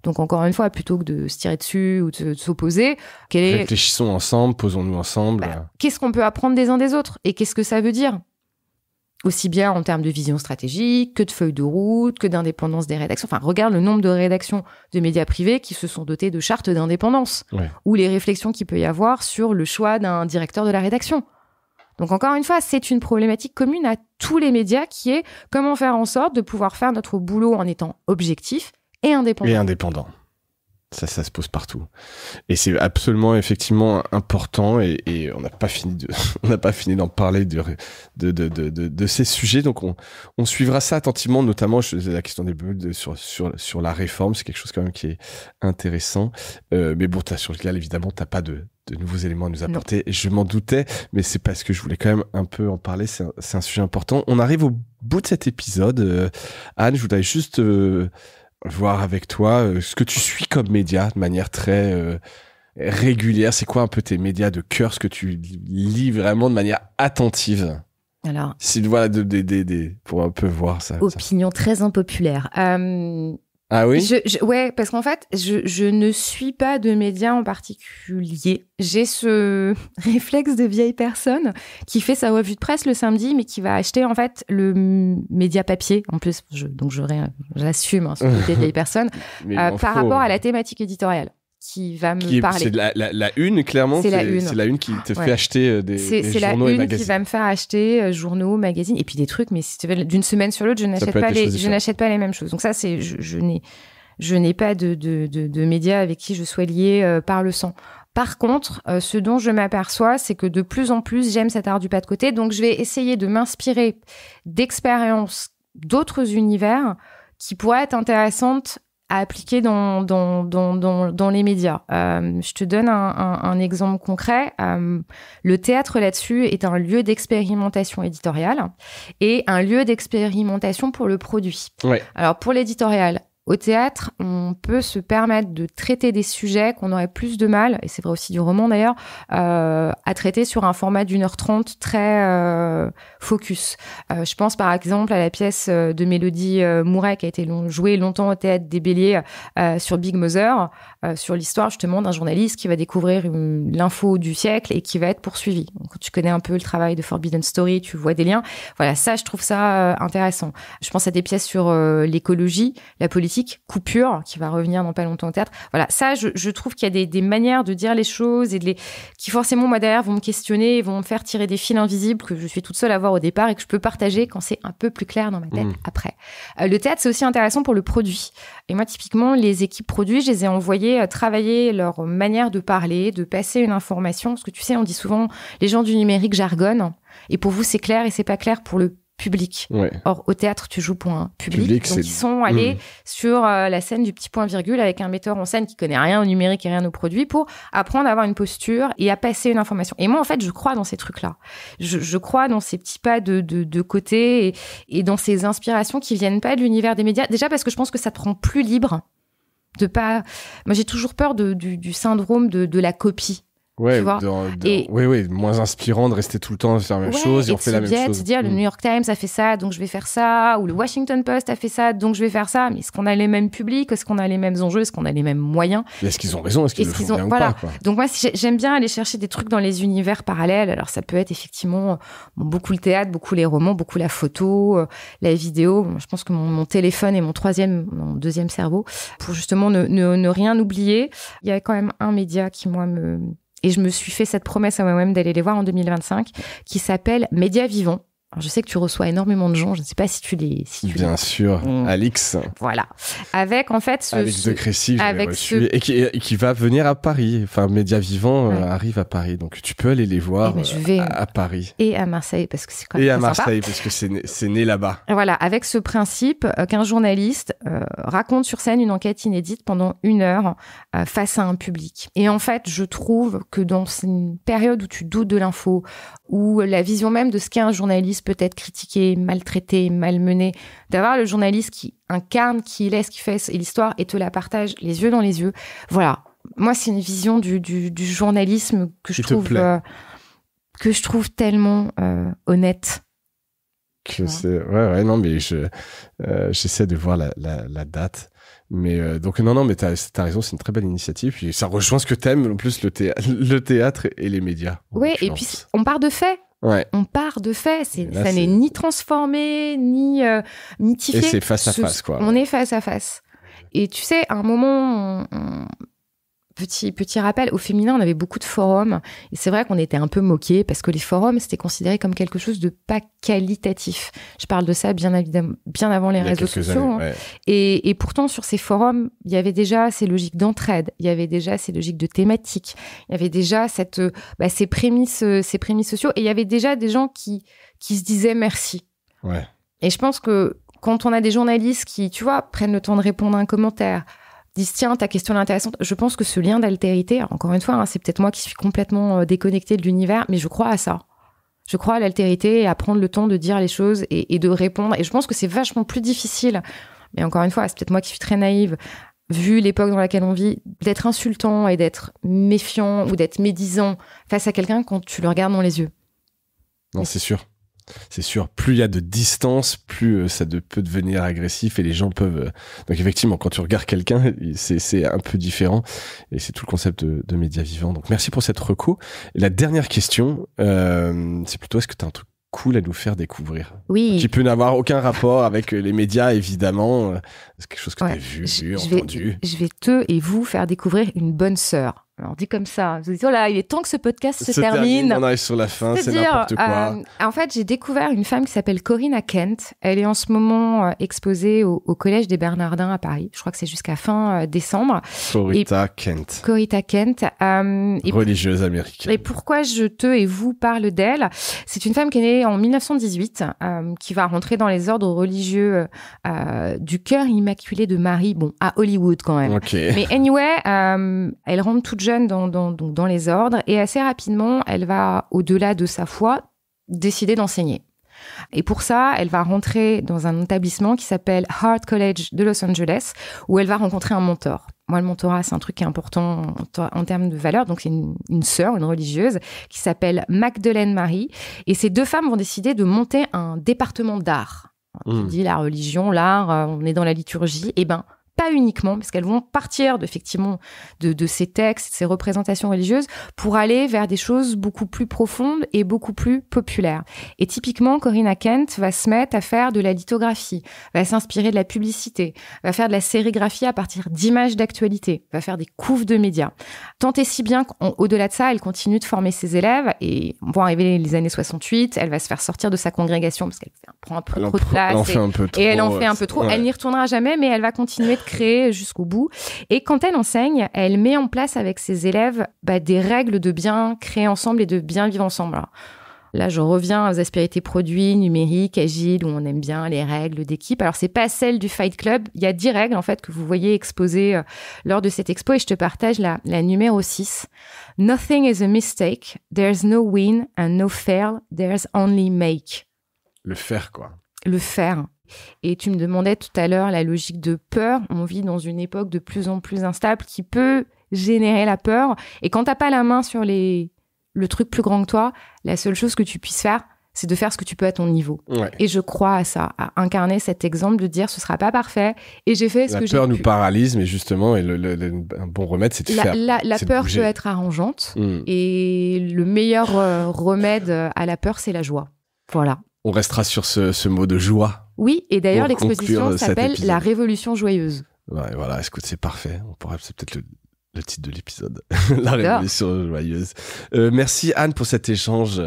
Donc, encore une fois, plutôt que de se tirer dessus ou de s'opposer, réfléchissons ensemble, posons-nous ensemble. Qu'est-ce qu'on peut apprendre des uns des autres? Et qu'est-ce que ça veut dire? Aussi bien en termes de vision stratégique, que de feuilles de route, que d'indépendance des rédactions. Enfin, regarde le nombre de rédactions de médias privés qui se sont dotées de chartes d'indépendance. Ou les réflexions qu'il peut y avoir sur le choix d'un directeur de la rédaction. Donc, encore une fois, c'est une problématique commune à tous les médias qui est comment faire en sorte de pouvoir faire notre boulot en étant objectif et indépendant. Ça se pose partout. Et c'est absolument, effectivement, important et on n'a pas fini d'en parler de ces sujets. Donc, on suivra ça attentivement, notamment, la question des bulles sur la réforme. C'est quelque chose quand même qui est intéressant. Mais bon, sur lequel, évidemment, t'as pas de nouveaux éléments à nous apporter. Non. Je m'en doutais, mais c'est parce que je voulais quand même un peu en parler. C'est un sujet important. On arrive au bout de cet épisode. Anne, je voudrais juste voir avec toi ce que tu suis comme média de manière très régulière. C'est quoi un peu tes médias de cœur, ce que tu lis vraiment de manière attentive? Alors, voilà, pour un peu voir ça. Opinion très impopulaire. Ah oui? Ouais, parce qu'en fait, je ne suis pas de médias en particulier. J'ai ce réflexe de vieille personne qui fait sa revue de presse le samedi, mais qui va acheter en fait le média papier. En plus, donc j'assume ce côté vieille personne par rapport à la thématique éditoriale qui va me parler. C'est la une, clairement. C'est la une qui te fait acheter des journaux et magazines. C'est la une qui va me faire acheter journaux, magazines, et puis des trucs, mais si tu veux, d'une semaine sur l'autre, je n'achète pas les mêmes choses. Donc ça, je n'ai pas de médias avec qui je sois liée par le sang. Par contre, ce dont je m'aperçois, c'est que de plus en plus, j'aime cet art du pas de côté. Donc, je vais essayer de m'inspirer d'expériences d'autres univers qui pourraient être intéressantes à appliquer dans les médias. Je te donne un exemple concret. Le théâtre là-dessus est un lieu d'expérimentation éditoriale et un lieu d'expérimentation pour le produit. Ouais. Alors, pour l'éditorial, au théâtre, on peut se permettre de traiter des sujets qu'on aurait plus de mal, et c'est vrai aussi du roman d'ailleurs, à traiter sur un format d'1h30 très focus. Je pense par exemple à la pièce de Mélodie Mouret qui a été jouée longtemps au Théâtre des Béliers sur Big Mother, sur l'histoire justement d'un journaliste qui va découvrir l'info du siècle et qui va être poursuivi. Donc, quand tu connais un peu le travail de Forbidden Story, tu vois des liens. Voilà, ça, je trouve ça intéressant. Je pense à des pièces sur l'écologie, la politique, Coupure, qui va revenir dans pas longtemps au théâtre. Voilà, ça, je trouve qu'il y a des manières de dire les choses et qui forcément, moi, derrière, vont me questionner et vont me faire tirer des fils invisibles que je suis toute seule à voir au départ et que je peux partager quand c'est un peu plus clair dans ma tête après. Le théâtre, c'est aussi intéressant pour le produit. Et moi, typiquement, les équipes produits, je les ai envoyées travailler leur manière de parler, de passer une information. Parce que tu sais, on dit souvent, les gens du numérique jargonnent. Et pour vous, c'est clair et c'est pas clair pour le public. Ouais. Or, au théâtre, tu joues pour un public. Donc, ils sont allés sur la scène du petit point virgule avec un metteur en scène qui connaît rien au numérique et rien au produit pour apprendre à avoir une posture et à passer une information. Et moi, en fait, je crois dans ces trucs-là. Je crois dans ces petits pas de côté et dans ces inspirations qui viennent pas de l'univers des médias. Déjà parce que je pense que ça te rend plus libre de pas... Moi, j'ai toujours peur du syndrome de la copie. Ouais, tu vois. Oui, moins inspirant de rester tout le temps à faire la même chose et on fait la même chose. Se dire, le New York Times a fait ça, donc je vais faire ça, ou le Washington Post a fait ça, donc je vais faire ça. Mais est-ce qu'on a les mêmes publics? Est-ce qu'on a les mêmes enjeux? Est-ce qu'on a les mêmes moyens? Et est-ce qu'ils ont raison? Est-ce qu'ils le font bien ou pas, quoi. Donc moi, j'aime bien aller chercher des trucs dans les univers parallèles. Alors ça peut être effectivement beaucoup le théâtre, beaucoup les romans, beaucoup la photo, la vidéo. Je pense que mon téléphone est mon deuxième cerveau pour justement ne rien oublier. Il y a quand même un média qui, moi, et je me suis fait cette promesse à moi-même d'aller les voir en 2025, qui s'appelle Média Vivant. Alors, je sais que tu reçois énormément de gens. Je ne sais pas si tu les... Bien sûr, Alix. Voilà. Avec, en fait... Alix de Crécy, je l'ai reçu. Et qui va venir à Paris. Enfin, Média Vivant arrive à Paris. Donc, tu peux aller les voir je vais à Paris. Et à Marseille, parce que c'est quand même Et à sympa. Marseille, parce que c'est né là-bas. Voilà, avec ce principe qu'un journaliste raconte sur scène une enquête inédite pendant 1 heure face à un public. Et en fait, je trouve que dans une période où tu doutes de l'info, où la vision même de ce qu'est un journaliste peut être critiquée, maltraitée, malmenée, d'avoir le journaliste qui incarne qui il est, ce qu'il fait et l'histoire et te la partage les yeux dans les yeux. Voilà. Moi, c'est une vision du journalisme que je trouve tellement honnête. Non, mais j'essaie de voir la date. Mais donc non, mais t'as raison, c'est une très belle initiative. Puis ça rejoint ce que t'aimes, en plus le théâtre et les médias. Oui, et puis on part de faits. Ouais. On part de faits. Ça n'est ni transformé, ni mythifié. Et c'est face à face, quoi. On est face à face. Et tu sais, à un moment, petit rappel, au féminin, on avait beaucoup de forums. Et c'est vrai qu'on était un peu moqués parce que les forums, c'était considéré comme quelque chose de pas qualitatif. Je parle de ça bien avant les réseaux sociaux. Années, ouais. Et pourtant, sur ces forums, il y avait déjà ces logiques d'entraide. Il y avait déjà ces logiques de thématique. Il y avait déjà ces prémices sociaux. Et il y avait déjà des gens qui se disaient merci. Ouais. Et je pense que quand on a des journalistes qui, tu vois, prennent le temps de répondre à un commentaire, disent tiens, ta question est intéressante. Je pense que ce lien d'altérité, encore une fois, c'est peut-être moi qui suis complètement déconnectée de l'univers, mais je crois à ça. Je crois à l'altérité et à prendre le temps de dire les choses et de répondre. Et je pense que c'est vachement plus difficile. Mais encore une fois, c'est peut-être moi qui suis très naïve, vu l'époque dans laquelle on vit, d'être insultant et d'être méfiant ou d'être médisant face à quelqu'un quand tu le regardes dans les yeux. Non, c'est sûr. C'est sûr, plus il y a de distance, plus ça peut devenir agressif et les gens peuvent... Donc effectivement, quand tu regardes quelqu'un, c'est un peu différent et c'est tout le concept de média vivant. Donc merci pour cette reco. Et la dernière question, c'est plutôt est-ce que tu as un truc cool à nous faire découvrir? Oui. Qui peut n'avoir aucun rapport avec les médias, évidemment. C'est quelque chose que tu as vu, entendu. Je vais te et vous faire découvrir une bonne sœur. Alors, dit comme ça, vous dites, oh là, il est temps que ce podcast se termine. On arrive sur la fin, c'est n'importe quoi. En fait, j'ai découvert une femme qui s'appelle Corinna Kent. Elle est en ce moment exposée au Collège des Bernardins à Paris. Je crois que c'est jusqu'à fin décembre. Corinna Kent. Religieuse américaine. Et pourquoi je te et vous parle d'elle? C'est une femme qui est née en 1918, qui va rentrer dans les ordres religieux du Cœur Immaculé de Marie, bon, à Hollywood quand même. Okay. Mais anyway, elle rentre toute jeune dans les ordres et assez rapidement, elle va, au-delà de sa foi, décider d'enseigner. Et pour ça, elle va rentrer dans un établissement qui s'appelle Hart College de Los Angeles, où elle va rencontrer un mentor. Moi, le mentorat, c'est un truc qui est important en termes de valeur. Donc, c'est une sœur, une religieuse, qui s'appelle Magdalene Marie. Et ces deux femmes vont décider de monter un département d'art. Tu dis la religion, l'art, on est dans la liturgie. Eh ben, pas uniquement, parce qu'elles vont partir de ces textes, ces représentations religieuses, pour aller vers des choses beaucoup plus profondes et beaucoup plus populaires. Et typiquement, Corinna Kent va se mettre à faire de la lithographie, va s'inspirer de la publicité, va faire de la sérigraphie à partir d'images d'actualité, va faire des couves de médias. Tant et si bien qu'au-delà de ça, elle continue de former ses élèves et on va arriver les années 68, elle va se faire sortir de sa congrégation parce qu'elle prend un peu trop de place. Et elle en fait un peu trop. Ouais. Elle n'y retournera jamais, mais elle va continuer de créer jusqu'au bout. Et quand elle enseigne, elle met en place avec ses élèves des règles de bien créer ensemble et de bien vivre ensemble. Alors, là, je reviens aux aspérités produits, numériques, agiles, où on aime bien les règles d'équipe. Alors, c'est pas celle du Fight Club. Il y a 10 règles, en fait, que vous voyez exposées lors de cette expo et je te partage la numéro 6. Nothing is a mistake. There's no win and no fail. There's only make. Le faire, quoi. Le faire. Et tu me demandais tout à l'heure la logique de peur. On vit dans une époque de plus en plus instable qui peut générer la peur. Et quand t'as pas la main sur le truc plus grand que toi, la seule chose que tu puisses faire, c'est de faire ce que tu peux à ton niveau. Ouais. Et je crois à ça, à incarner cet exemple de dire ce sera pas parfait et j'ai fait ce que j'ai pu. La peur nous paralyse, mais justement, et un bon remède, c'est de faire. La peur peut être arrangeante et le meilleur remède à la peur, c'est la joie. Voilà. On restera sur ce mot de joie. Oui, et d'ailleurs, l'exposition s'appelle La Révolution joyeuse. Ouais, voilà, écoute, c'est parfait. C'est peut-être le titre de l'épisode. La Révolution joyeuse. Merci Anne pour cet échange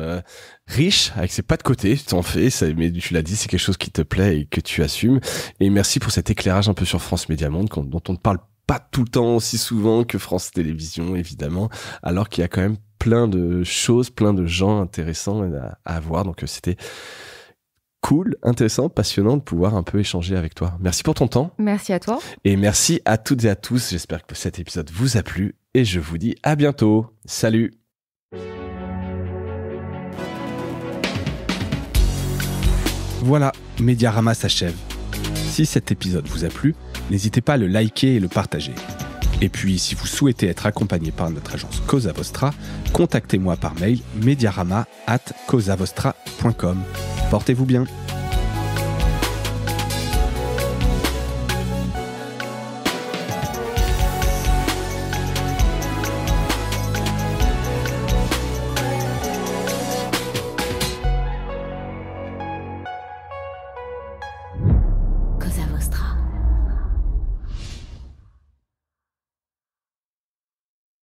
riche, avec ses pas de côté. Tu t'en fais, mais tu l'as dit, c'est quelque chose qui te plaît et que tu assumes. Et merci pour cet éclairage un peu sur France Média Monde, dont on ne parle pas tout le temps aussi souvent que France Télévisions, évidemment, alors qu'il y a quand même plein de choses, plein de gens intéressants à voir. Donc c'était cool, intéressant, passionnant de pouvoir un peu échanger avec toi. Merci pour ton temps. Merci à toi. Et merci à toutes et à tous. J'espère que cet épisode vous a plu et je vous dis à bientôt. Salut. Voilà, Mediarama s'achève. Si cet épisode vous a plu, n'hésitez pas à le liker et le partager. Et puis, si vous souhaitez être accompagné par notre agence Cosa Vostra, contactez-moi par mail mediarama@cosavostra.com. Portez-vous bien.